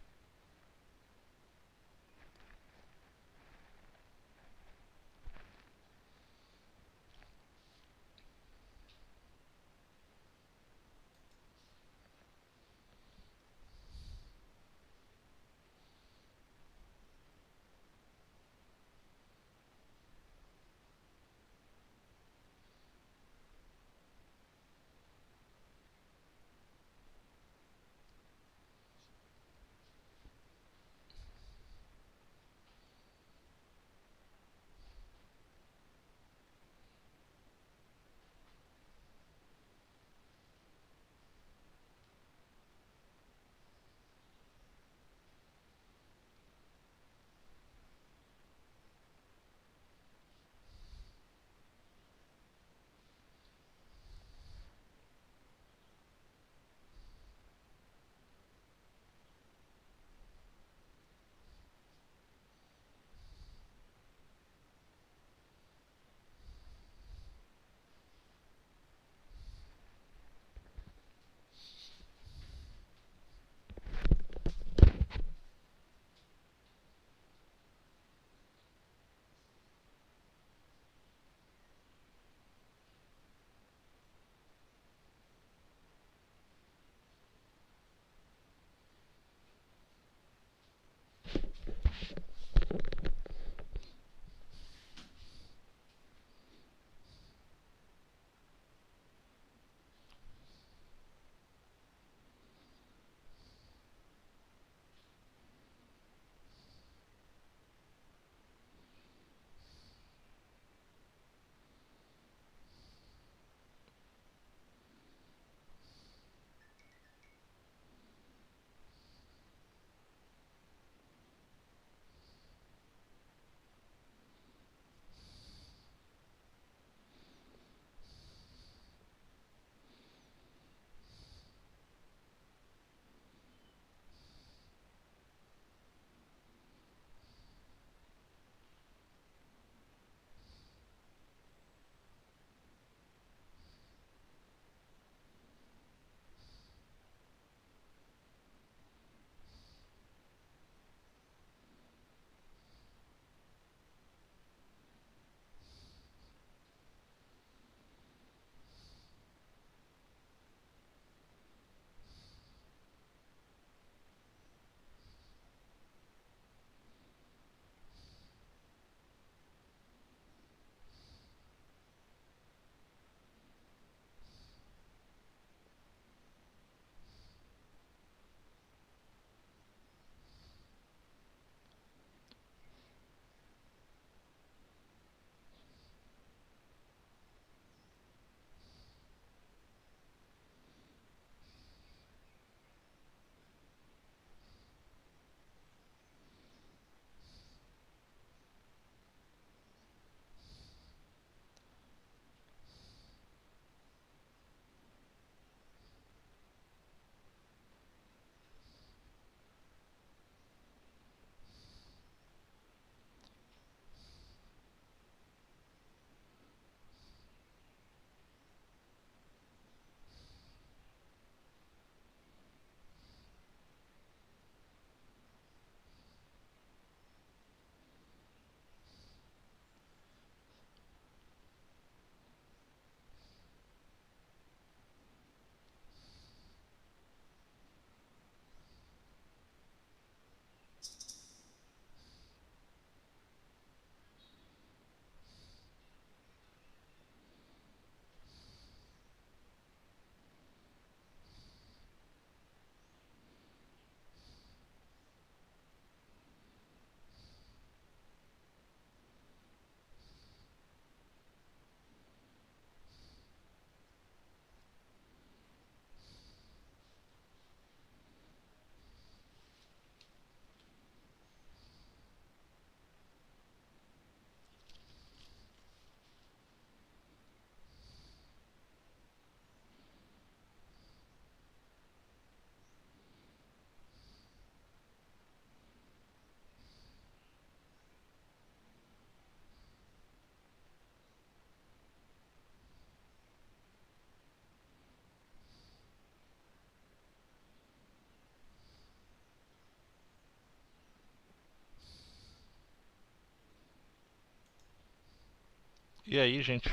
E aí, gente,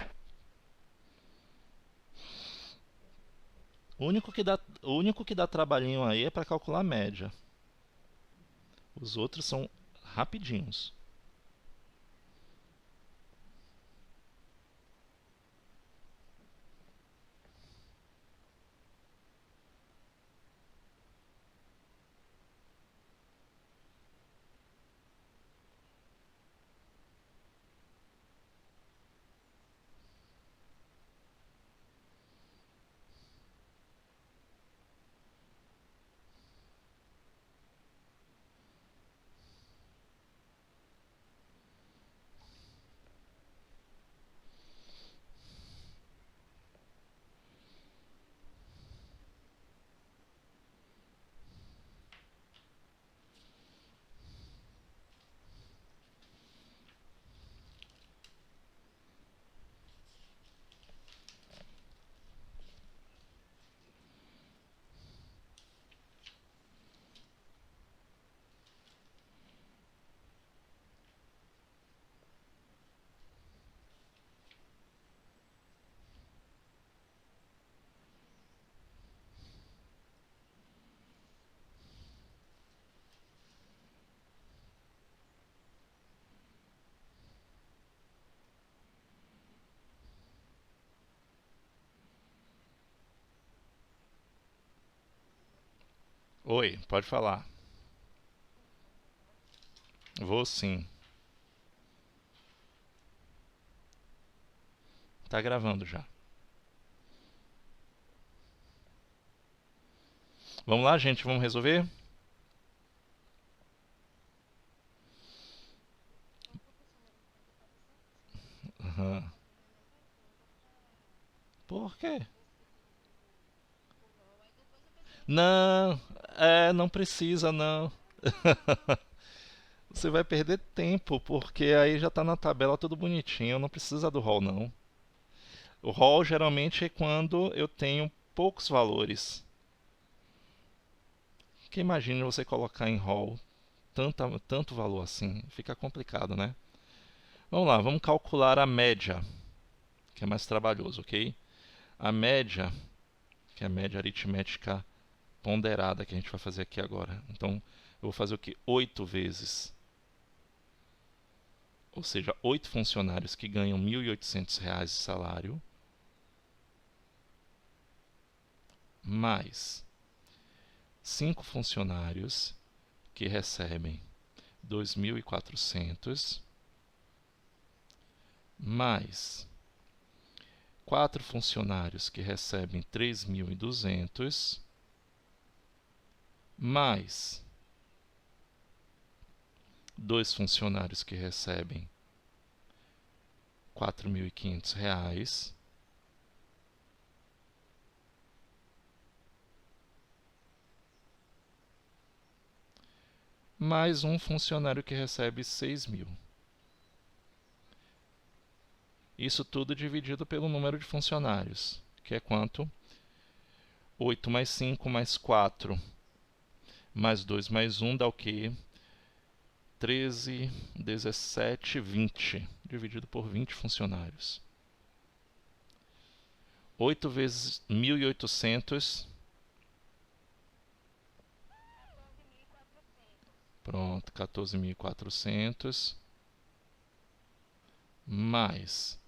o único que dá trabalhinho aí é para calcular a média. Os outros são rapidinhos. Oi, pode falar. Vou sim. Tá gravando já. Vamos lá, gente, vamos resolver? Aham. Por quê? Não, não precisa não. Você vai perder tempo, porque aí já tá na tabela tudo bonitinho, não precisa do roll não. O roll geralmente é quando eu tenho poucos valores. Que imagine você colocar em roll tanto valor assim, fica complicado, né? Vamos lá, vamos calcular a média, que é mais trabalhoso, ok? A média, que é a média aritmética ponderada que a gente vai fazer aqui agora. Então, eu vou fazer o que? 8 vezes, ou seja, 8 funcionários que ganham R$ 1.800 de salário, mais 5 funcionários que recebem 2.400, mais 4 funcionários que recebem 3.200, mais 2 funcionários que recebem R$ 4.500, mais um funcionário que recebe 6.000. Isso tudo dividido pelo número de funcionários, que é quanto? 8 mais 5 mais 4 mais 2 mais 1 dá o quê? 13, 17, 20, dividido por 20 funcionários. 8 vezes 1.800. Pronto, 14.400. Mais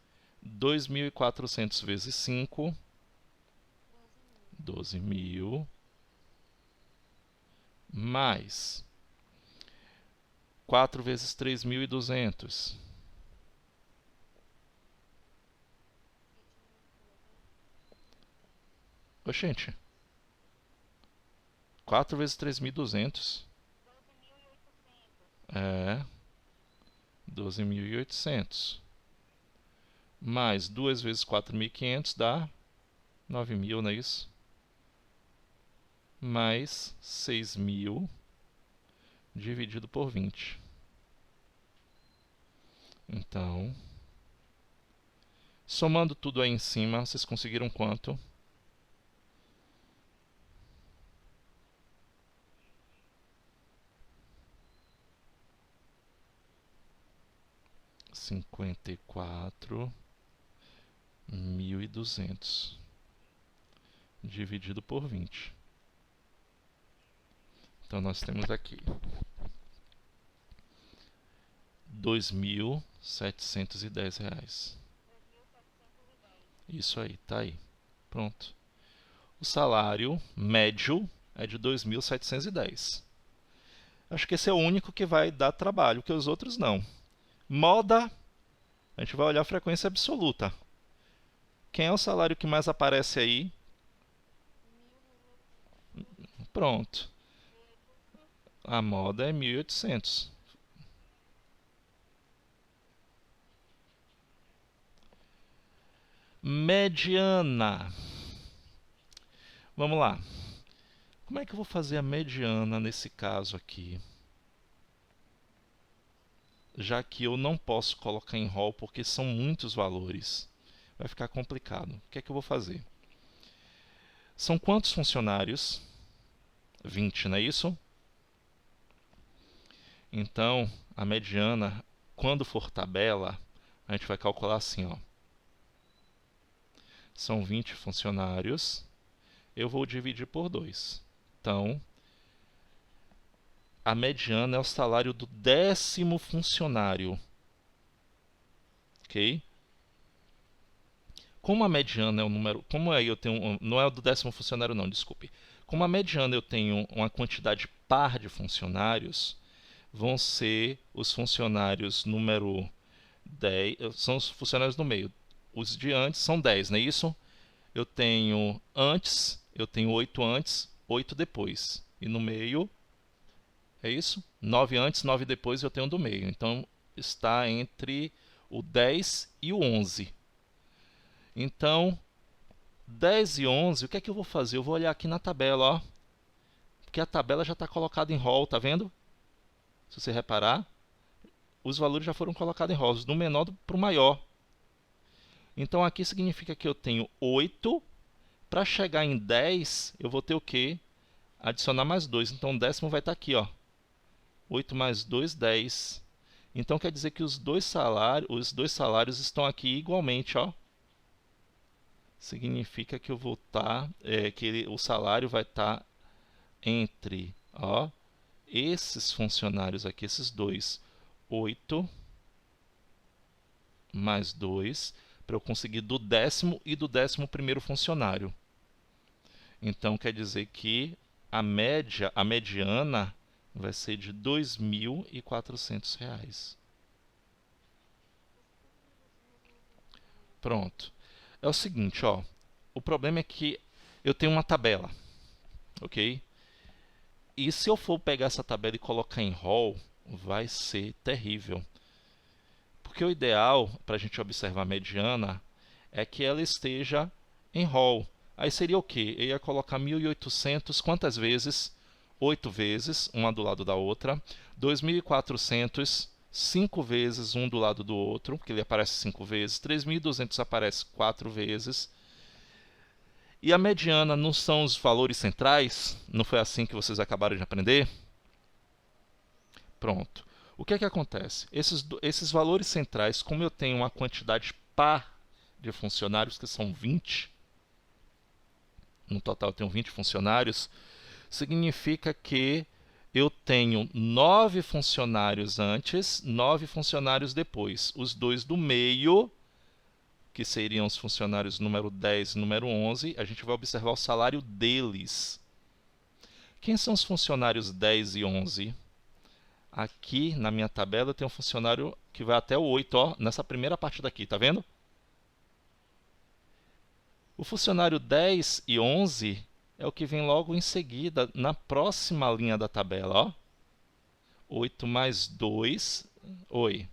2.400 vezes 5, 12.000. Mais 4 vezes 3.200. Oxente, 4 vezes 3.200. É, 12.800. Mais 2 vezes 4.500 dá 9.000, não é isso? Mais 6.000 dividido por 20. Então, somando tudo aí em cima, vocês conseguiram quanto? 54 1.200 dividido por 20. Então, nós temos aqui R$ 2.710. Isso aí, tá aí. Pronto. O salário médio é de 2.710. Acho que esse é o único que vai dar trabalho, que os outros não. Moda, a gente vai olhar a frequência absoluta. Quem é o salário que mais aparece aí? Pronto. A moda é 1.800. Mediana. Vamos lá. Como é que eu vou fazer a mediana nesse caso aqui? Já que eu não posso colocar em rol porque são muitos valores. Vai ficar complicado. O que é que eu vou fazer? São quantos funcionários? 20, não é isso? Então, a mediana, quando for tabela, a gente vai calcular assim, ó. São 20 funcionários. Eu vou dividir por 2. Então, a mediana é o salário do 10º funcionário. Ok? Como a mediana é o número... Como aí eu tenho... Não é o do 10º funcionário, não, desculpe. Como a mediana eu tenho uma quantidade par de funcionários, vão ser os funcionários número 10... São os funcionários no meio. Os de antes são 10, não é isso? Eu tenho antes, eu tenho 8 antes, 8 depois. E no meio, é isso? 9 antes, 9 depois eu tenho do meio. Então, está entre o 10 e o 11. Então, 10 e 11, o que é que eu vou fazer? Eu vou olhar aqui na tabela, ó. Porque a tabela já está colocada em rol, tá vendo? Se você reparar, os valores já foram colocados em rolos, do menor para o maior. Então, aqui significa que eu tenho 8. Para chegar em 10, eu vou ter o quê? Adicionar mais 2. Então, o décimo vai estar aqui, ó. 8 mais 2, 10. Então, quer dizer que os dois salários estão aqui igualmente, ó. Significa que eu vou estar... o salário vai estar entre, ó, esses funcionários aqui, esses dois. 8 mais 2, para eu conseguir do 10º e do 11º funcionário. Então, quer dizer que a mediana vai ser de R$ 2.400. Pronto. É o seguinte, ó. O problema é que eu tenho uma tabela, ok? E se eu for pegar essa tabela e colocar em rol, vai ser terrível. Porque o ideal para a gente observar a mediana é que ela esteja em rol. Aí seria o quê? Eu ia colocar 1.800 quantas vezes? 8 vezes, uma do lado da outra. 2.400, 5 vezes um do lado do outro, porque ele aparece 5 vezes. 3.200 aparece 4 vezes. E a mediana não são os valores centrais? Não foi assim que vocês acabaram de aprender? Pronto. O que é que acontece? Esses valores centrais, como eu tenho uma quantidade par de funcionários, que são 20, no total eu tenho 20 funcionários, significa que eu tenho 9 funcionários antes, 9 funcionários depois. Os dois do meio, que seriam os funcionários número 10 e número 11, a gente vai observar o salário deles. Quem são os funcionários 10 e 11? Aqui na minha tabela eu tenho um funcionário que vai até o 8, ó, nessa primeira parte daqui, tá vendo? O funcionário 10 e 11 é o que vem logo em seguida, na próxima linha da tabela, ó. 8 mais 2, oi.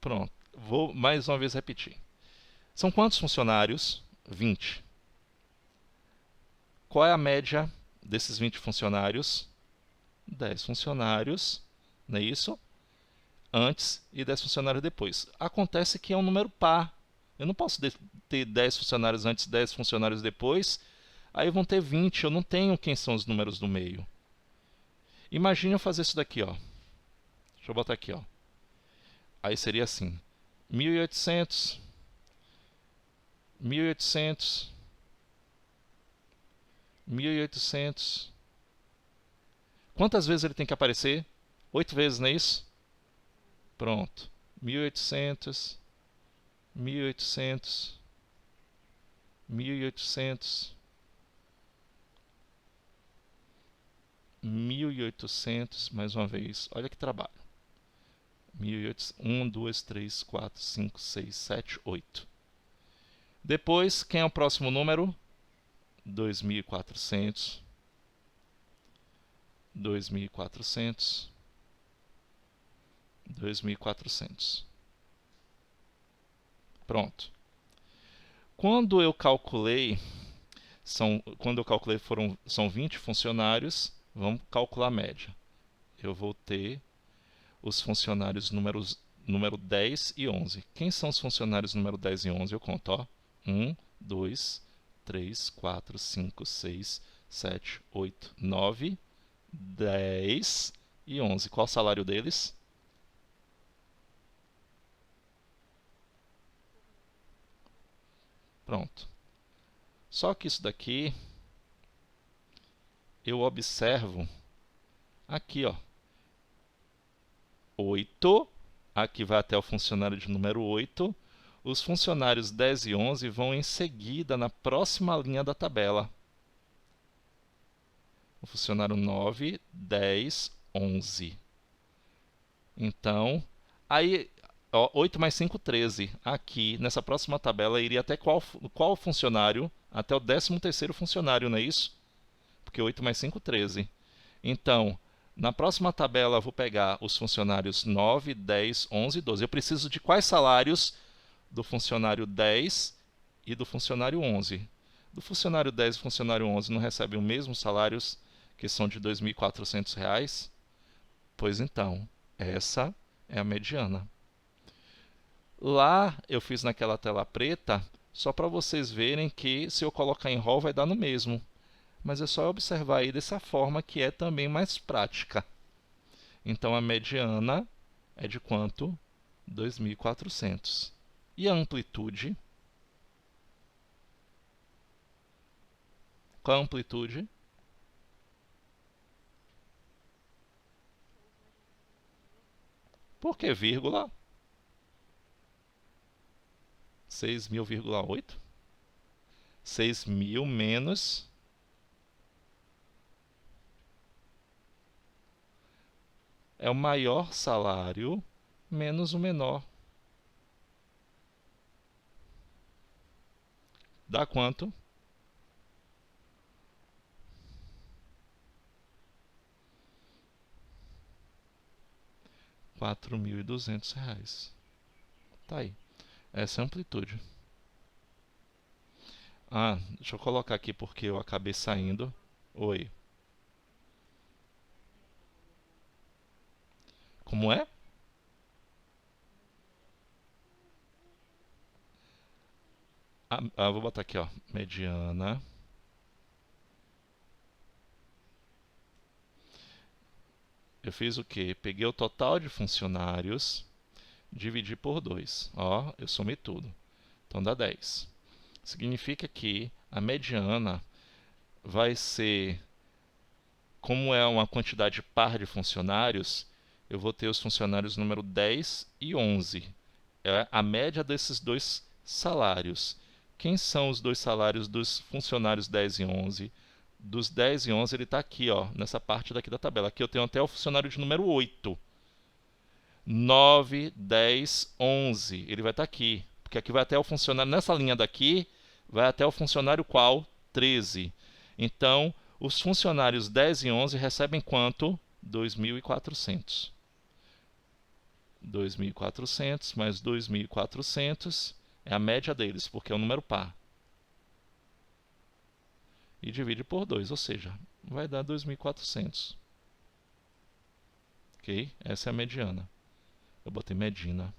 Pronto, vou mais uma vez repetir. São quantos funcionários? 20. Qual é a média desses 20 funcionários? 10 funcionários, não é isso? Antes e 10 funcionários depois. Acontece que é um número par. Eu não posso ter 10 funcionários antes e 10 funcionários depois. Aí vão ter 20. Eu não tenho quem são os números do meio. Imagine eu fazer isso daqui, ó. Deixa eu botar aqui, ó. Aí seria assim: 1.800, 1.800, 1.800. Quantas vezes ele tem que aparecer? 8 vezes, não é isso? Pronto. 1.800, 1.800, 1.800, 1.800, mais uma vez. Olha que trabalho. 1.800, 1, 2, 3, 4, 5, 6, 7, 8. Depois, quem é o próximo número? 2.400, 2.400, 2.400. Pronto. Quando eu calculei são 20 funcionários, vamos calcular a média. Eu vou ter os funcionários número 10 e 11. Quem são os funcionários número 10 e 11? Eu conto, ó. 1, 2, 3, 4, 5, 6, 7, 8, 9, 10 e 11. Qual o salário deles? Pronto. Só que isso daqui eu observo aqui, ó. 8, aqui vai até o funcionário de número 8. Os funcionários 10 e 11 vão em seguida na próxima linha da tabela. O funcionário 9, 10, 11. Então, aí, ó, 8 mais 5, 13. Aqui, nessa próxima tabela, iria até qual funcionário? Até o 13º funcionário, não é isso? Porque 8 mais 5, 13. Então, na próxima tabela, eu vou pegar os funcionários 9, 10, 11 e 12. Eu preciso de quais salários? Do funcionário 10 e do funcionário 11. Do funcionário 10 e do funcionário 11 não recebem os mesmos salários, que são de R$ 2.400? Pois então, essa é a mediana. Lá eu fiz naquela tela preta, só para vocês verem que se eu colocar em RAW vai dar no mesmo. Mas é só observar aí dessa forma que é também mais prática. Então a mediana é de quanto? 2.400. E a amplitude? Qual a amplitude? Por que vírgula? 6.000,8? 6.000 menos... é o maior salário menos o menor. Dá quanto? 4.200 reais. Tá aí. Essa é a amplitude. Ah, deixa eu colocar aqui porque eu acabei saindo. Oi. Como é? Vou botar aqui, ó. Mediana. Eu fiz o quê? Peguei o total de funcionários, dividi por 2. Ó, eu somei tudo. Então dá 10. Significa que a mediana vai ser, como é uma quantidade par de funcionários, eu vou ter os funcionários número 10 e 11. É a média desses dois salários. Quem são os dois salários dos funcionários 10 e 11? Dos 10 e 11 ele está aqui, ó, nessa parte daqui da tabela. Aqui eu tenho até o funcionário de número 8. 9, 10, 11. Ele vai estar aqui. Porque aqui vai até o funcionário, nessa linha daqui, vai até o funcionário qual? 13. Então, os funcionários 10 e 11 recebem quanto? 2.400. 2.400 mais 2.400 é a média deles, porque é um número par. E divide por 2, ou seja, vai dar 2.400. Ok? Essa é a mediana. Eu botei medina.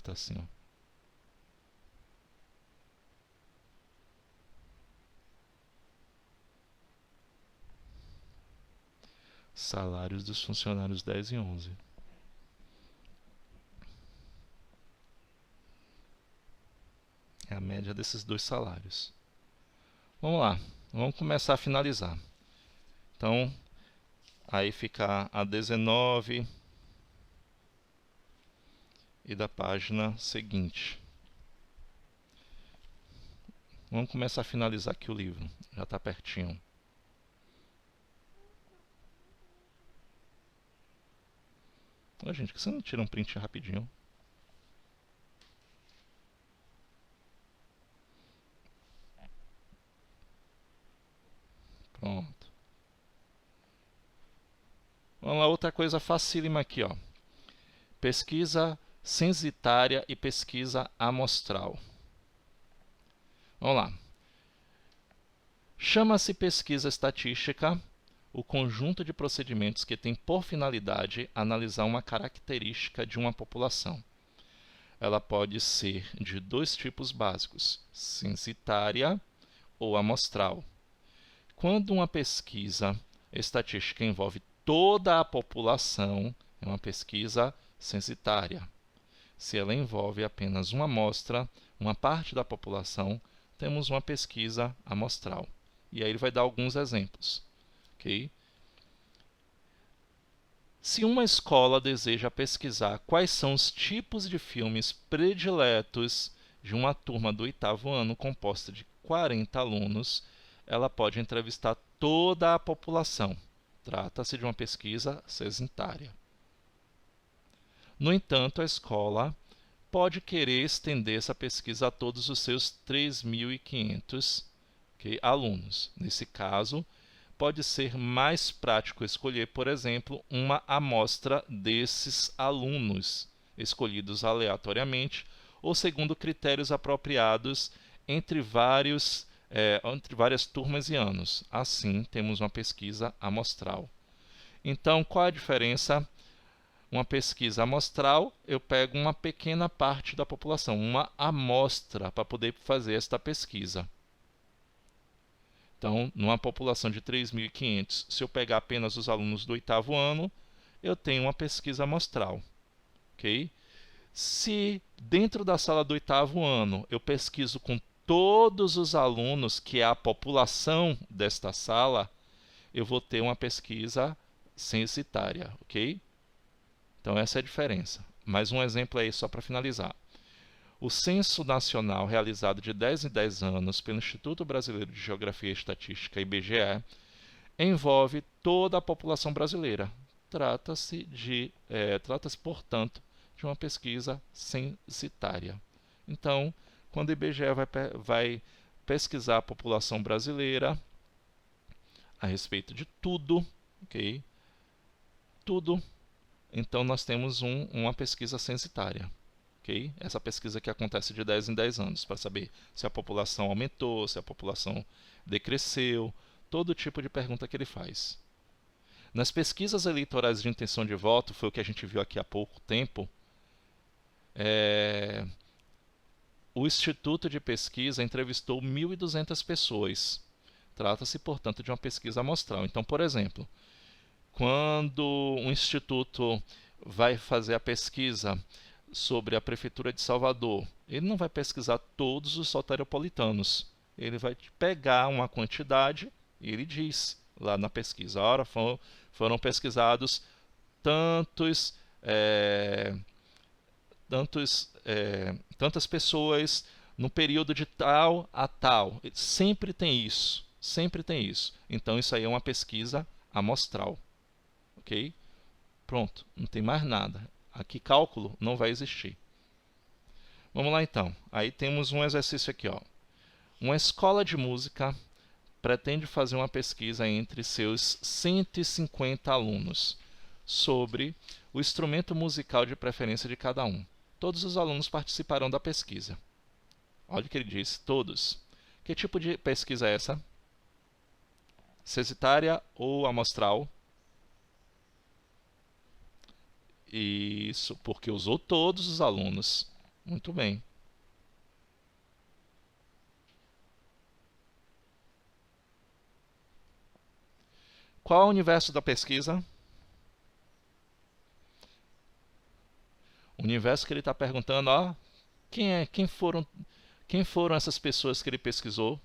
gráfico está assim, ó. Salários dos funcionários 10 e 11. É a média desses dois salários. Vamos lá, vamos começar a finalizar. Então, aí fica a 19 e da página seguinte. Vamos começar a finalizar aqui o livro, já está pertinho. Ô, gente, por que você não tira um print rapidinho? Pronto. Vamos lá, outra coisa facílima aqui, ó. Pesquisa censitária e pesquisa amostral. Vamos lá. Chama-se pesquisa estatística o conjunto de procedimentos que tem por finalidade analisar uma característica de uma população. Ela pode ser de dois tipos básicos, censitária ou amostral. Quando uma pesquisa estatística envolve toda a população, é uma pesquisa censitária. Se ela envolve apenas uma amostra, uma parte da população, temos uma pesquisa amostral. E aí ele vai dar alguns exemplos. Okay? Se uma escola deseja pesquisar quais são os tipos de filmes prediletos de uma turma do 8º ano composta de 40 alunos, ela pode entrevistar toda a população. Trata-se de uma pesquisa censitária. No entanto, a escola pode querer estender essa pesquisa a todos os seus 3.500 alunos. Nesse caso, pode ser mais prático escolher, por exemplo, uma amostra desses alunos, escolhidos aleatoriamente ou segundo critérios apropriados entre várias turmas e anos. Assim, temos uma pesquisa amostral. Então, qual a diferença? Uma pesquisa amostral, eu pego uma pequena parte da população, uma amostra, para poder fazer esta pesquisa. Então, numa população de 3.500, se eu pegar apenas os alunos do 8º ano, eu tenho uma pesquisa amostral. Okay? Se dentro da sala do 8º ano eu pesquiso com todos os alunos, que é a população desta sala, eu vou ter uma pesquisa censitária. Okay? Então, essa é a diferença. Mais um exemplo aí só para finalizar. O Censo Nacional, realizado de 10 em 10 anos pelo Instituto Brasileiro de Geografia e Estatística, IBGE, envolve toda a população brasileira. Trata-se, portanto, de uma pesquisa censitária. Então, quando o IBGE vai pesquisar a população brasileira a respeito de tudo, ok? Tudo, então nós temos uma pesquisa censitária. Okay? Essa pesquisa que acontece de 10 em 10 anos, para saber se a população aumentou, se a população decresceu, todo tipo de pergunta que ele faz. Nas pesquisas eleitorais de intenção de voto, foi o que a gente viu aqui há pouco tempo, o Instituto de Pesquisa entrevistou 1.200 pessoas. Trata-se, portanto, de uma pesquisa amostral. Então, por exemplo, quando um instituto vai fazer a pesquisa sobre a Prefeitura de Salvador, ele não vai pesquisar todos os soteropolitanos. Ele vai pegar uma quantidade e ele diz lá na pesquisa, ora, foram pesquisados tantas pessoas no período de tal a tal. Sempre tem isso, sempre tem isso. Então isso aí é uma pesquisa amostral. Ok? Pronto, não tem mais nada. Aqui cálculo não vai existir. Vamos lá então. Aí temos um exercício aqui, ó. Uma escola de música pretende fazer uma pesquisa entre seus 150 alunos sobre o instrumento musical de preferência de cada um. Todos os alunos participarão da pesquisa. Olha o que ele diz, todos. Que tipo de pesquisa é essa? Censitária ou amostral? Isso, porque usou todos os alunos. Muito bem. Qual é o universo da pesquisa? O universo que ele está perguntando, ó, quem foram essas pessoas que ele pesquisou?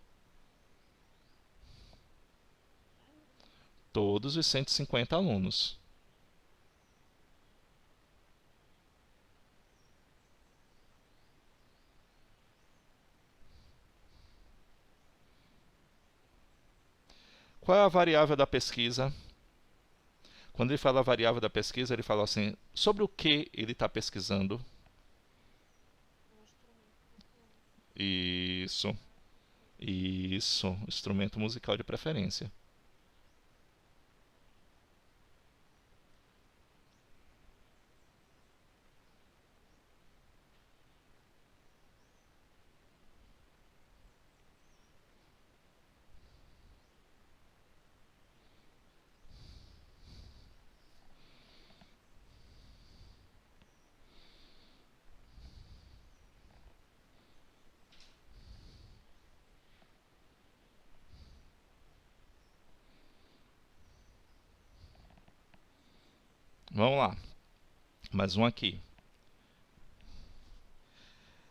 Todos os 150 alunos. Qual é a variável da pesquisa? Quando ele fala variável da pesquisa, ele fala assim, sobre o que ele está pesquisando? Isso, isso, instrumento musical de preferência. Vamos lá, mais um aqui.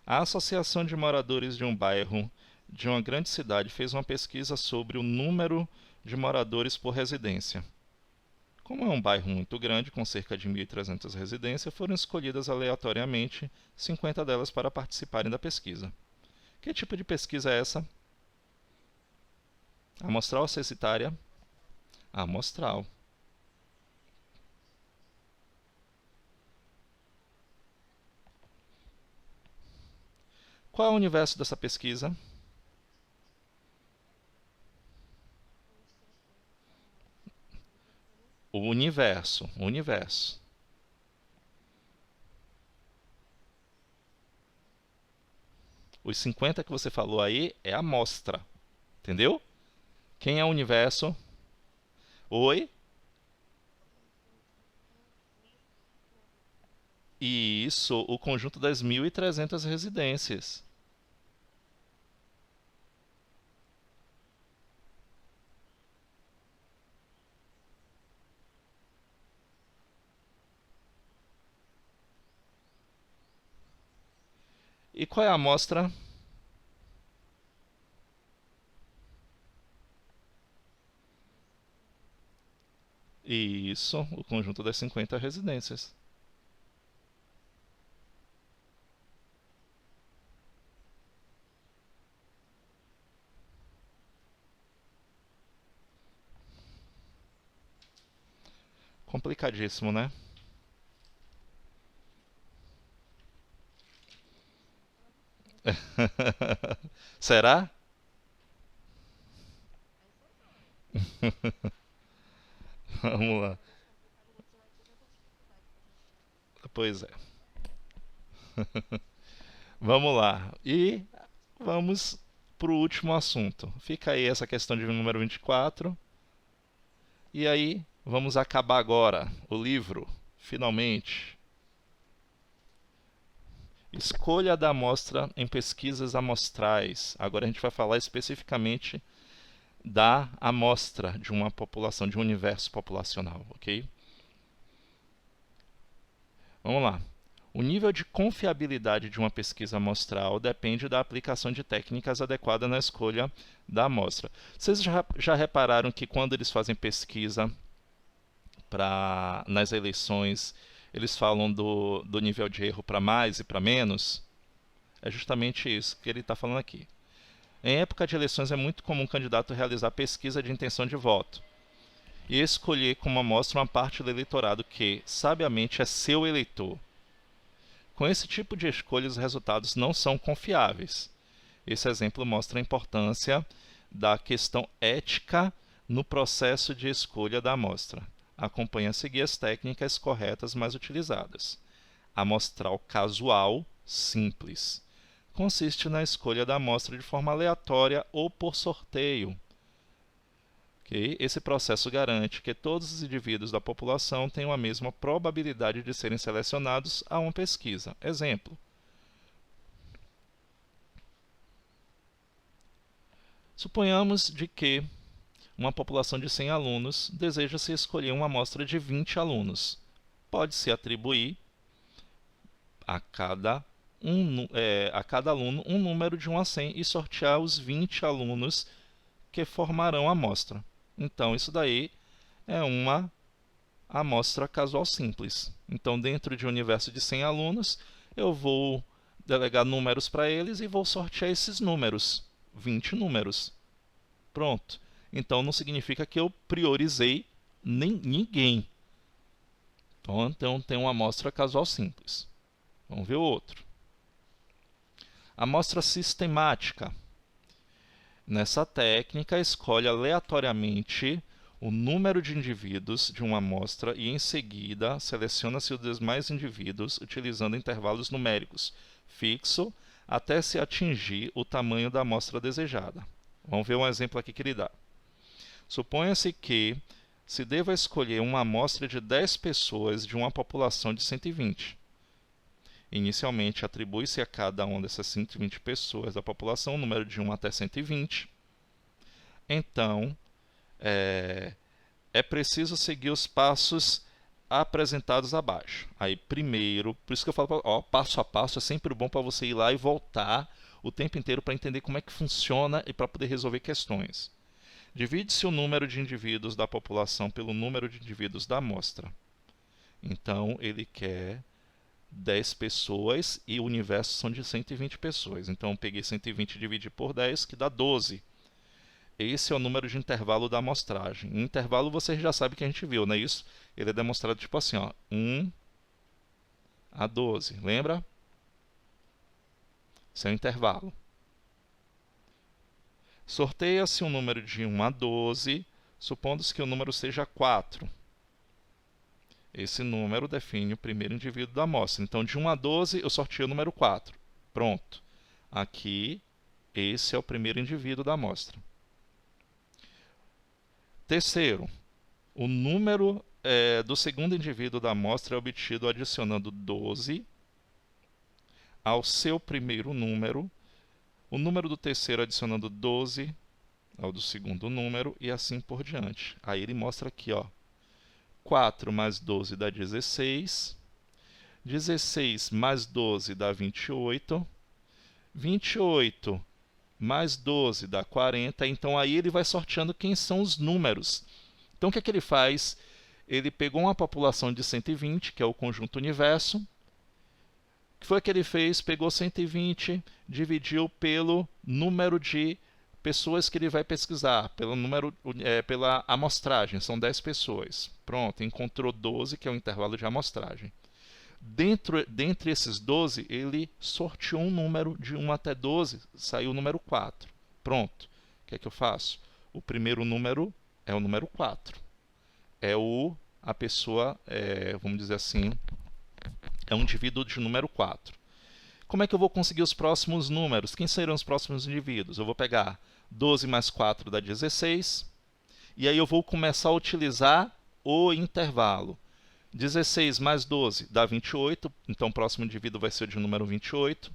A Associação de Moradores de um Bairro de uma grande cidade fez uma pesquisa sobre o número de moradores por residência. Como é um bairro muito grande, com cerca de 1.300 residências, foram escolhidas aleatoriamente 50 delas para participarem da pesquisa. Que tipo de pesquisa é essa? Amostral ou censitária? Amostral. Qual é o universo dessa pesquisa? O universo. O universo. Os 50 que você falou aí é a amostra. Entendeu? Quem é o universo? Oi? Isso, o conjunto das 1.300 residências. E qual é a amostra? Isso, o conjunto das 50 residências. Complicadíssimo, né? Será? Vamos lá. Pois é. Vamos lá. E vamos para o último assunto. Fica aí essa questão de número 24. E aí, vamos acabar agora o livro, finalmente. Escolha da amostra em pesquisas amostrais. Agora a gente vai falar especificamente da amostra de uma população, de um universo populacional, ok? Vamos lá. O nível de confiabilidade de uma pesquisa amostral depende da aplicação de técnicas adequadas na escolha da amostra. Vocês já repararam que quando eles fazem pesquisa nas eleições, eles falam do nível de erro para mais e para menos? É justamente isso que ele está falando aqui. Em época de eleições é muito comum o candidato realizar pesquisa de intenção de voto e escolher como amostra uma parte do eleitorado que, sabiamente, é seu eleitor. Com esse tipo de escolha, os resultados não são confiáveis. Esse exemplo mostra a importância da questão ética no processo de escolha da amostra. Acompanhe a seguir as técnicas corretas mais utilizadas. Amostral casual simples. Consiste na escolha da amostra de forma aleatória ou por sorteio. Okay? Esse processo garante que todos os indivíduos da população tenham a mesma probabilidade de serem selecionados a uma pesquisa. Exemplo: Suponhamos de que uma população de 100 alunos deseja-se escolher uma amostra de 20 alunos. Pode-se atribuir a cada aluno um número de 1 a 100 e sortear os 20 alunos que formarão a amostra. Então, isso daí é uma amostra casual simples. Então, dentro de um universo de 100 alunos, eu vou delegar números para eles e vou sortear esses números, 20 números. Pronto. Então, não significa que eu priorizei ninguém. Então, tem uma amostra casual simples. Vamos ver o outro. Amostra sistemática. Nessa técnica, escolhe aleatoriamente o número de indivíduos de uma amostra e, em seguida, seleciona-se os demais indivíduos utilizando intervalos numéricos fixo até se atingir o tamanho da amostra desejada. Vamos ver um exemplo aqui que ele dá. Suponha-se que se deva escolher uma amostra de 10 pessoas de uma população de 120. Inicialmente, atribui-se a cada uma dessas 120 pessoas da população um número de 1 até 120. Então, é preciso seguir os passos apresentados abaixo. Aí, primeiro, por isso que eu falo, passo a passo é sempre bom para você ir lá e voltar o tempo inteiro para entender como é que funciona e para poder resolver questões. Divide-se o número de indivíduos da população pelo número de indivíduos da amostra. Então, ele quer 10 pessoas e o universo são de 120 pessoas. Então, eu peguei 120 e dividi por 10, que dá 12. Esse é o número de intervalo da amostragem. Em intervalo, vocês já sabem que a gente viu, não é isso? Ele é demonstrado tipo assim, 1 a 12. Lembra? Esse é o intervalo. Sorteia-se um número de 1 a 12, supondo-se que o número seja 4. Esse número define o primeiro indivíduo da amostra. Então, de 1 a 12, eu sorteio o número 4. Pronto. Aqui, esse é o primeiro indivíduo da amostra. Terceiro, o número do segundo indivíduo da amostra é obtido adicionando 12 ao seu primeiro número, o número do terceiro adicionando 12 ao do segundo número e assim por diante. Aí ele mostra aqui, 4 mais 12 dá 16, 16 mais 12 dá 28, 28 mais 12 dá 40, então aí ele vai sorteando quem são os números. Então o que é que ele faz? Ele pegou uma população de 120, que é o conjunto universo. O que foi que ele fez? Pegou 120, dividiu pelo número de pessoas que ele vai pesquisar, pela amostragem, são 10 pessoas. Pronto, encontrou 12, que é o intervalo de amostragem. Dentre esses 12, ele sorteou um número de 1 até 12, saiu o número 4. Pronto. O que é que eu faço? O primeiro número é o número 4. A pessoa, vamos dizer assim, é um indivíduo de número 4. Como é que eu vou conseguir os próximos números? Quem serão os próximos indivíduos? Eu vou pegar 12 mais 4 dá 16, e aí eu vou começar a utilizar o intervalo. 16 mais 12 dá 28, então o próximo indivíduo vai ser o de número 28.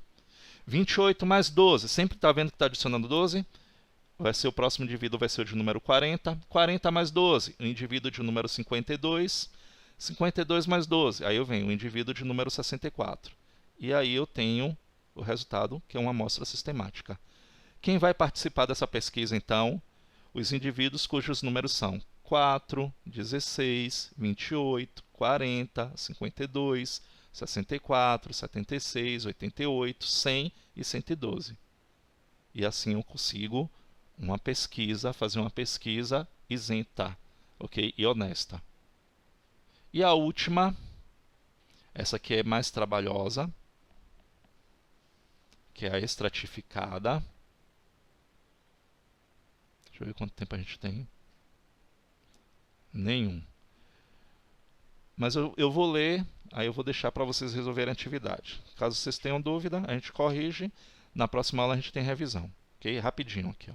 28 mais 12, sempre está vendo que está adicionando 12? O próximo indivíduo vai ser o de número 40. 40 mais 12, o indivíduo de número 52. 52 mais 12, aí eu venho o indivíduo de número 64. E aí eu tenho o resultado, que é uma amostra sistemática. Quem vai participar dessa pesquisa, então? Os indivíduos cujos números são 4, 16, 28, 40, 52, 64, 76, 88, 100 e 112. E assim eu consigo fazer uma pesquisa isenta, ok? E honesta. E a última, essa aqui é mais trabalhosa, que é a estratificada. Deixa eu ver quanto tempo a gente tem. Nenhum. Mas eu vou ler, aí eu vou deixar para vocês resolverem a atividade. Caso vocês tenham dúvida, a gente corrige. Na próxima aula a gente tem revisão. Ok? Rapidinho aqui.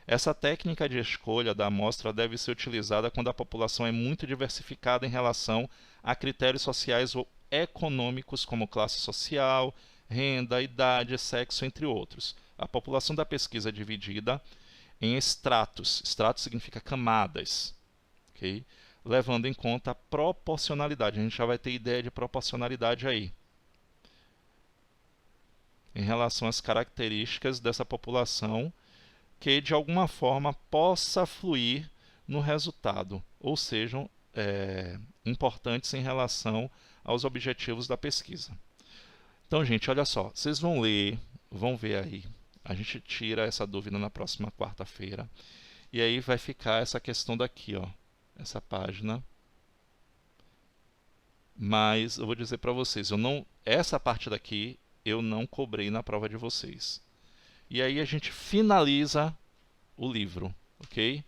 Essa técnica de escolha da amostra deve ser utilizada quando a população é muito diversificada em relação a critérios sociais ou econômicos, como classe social, renda, idade, sexo, entre outros. A população da pesquisa é dividida em estratos. Estratos significa camadas, ok? Levando em conta a proporcionalidade. A gente já vai ter ideia de proporcionalidade aí, em relação às características dessa população que, de alguma forma, possa fluir no resultado, ou sejam importantes em relação aos objetivos da pesquisa. Então, gente, olha só, vocês vão ler, vão ver aí. A gente tira essa dúvida na próxima quarta-feira. E aí vai ficar essa questão daqui, ó, essa página. Mas eu vou dizer para vocês, essa parte daqui eu não cobrei na prova de vocês. E aí a gente finaliza o livro, ok?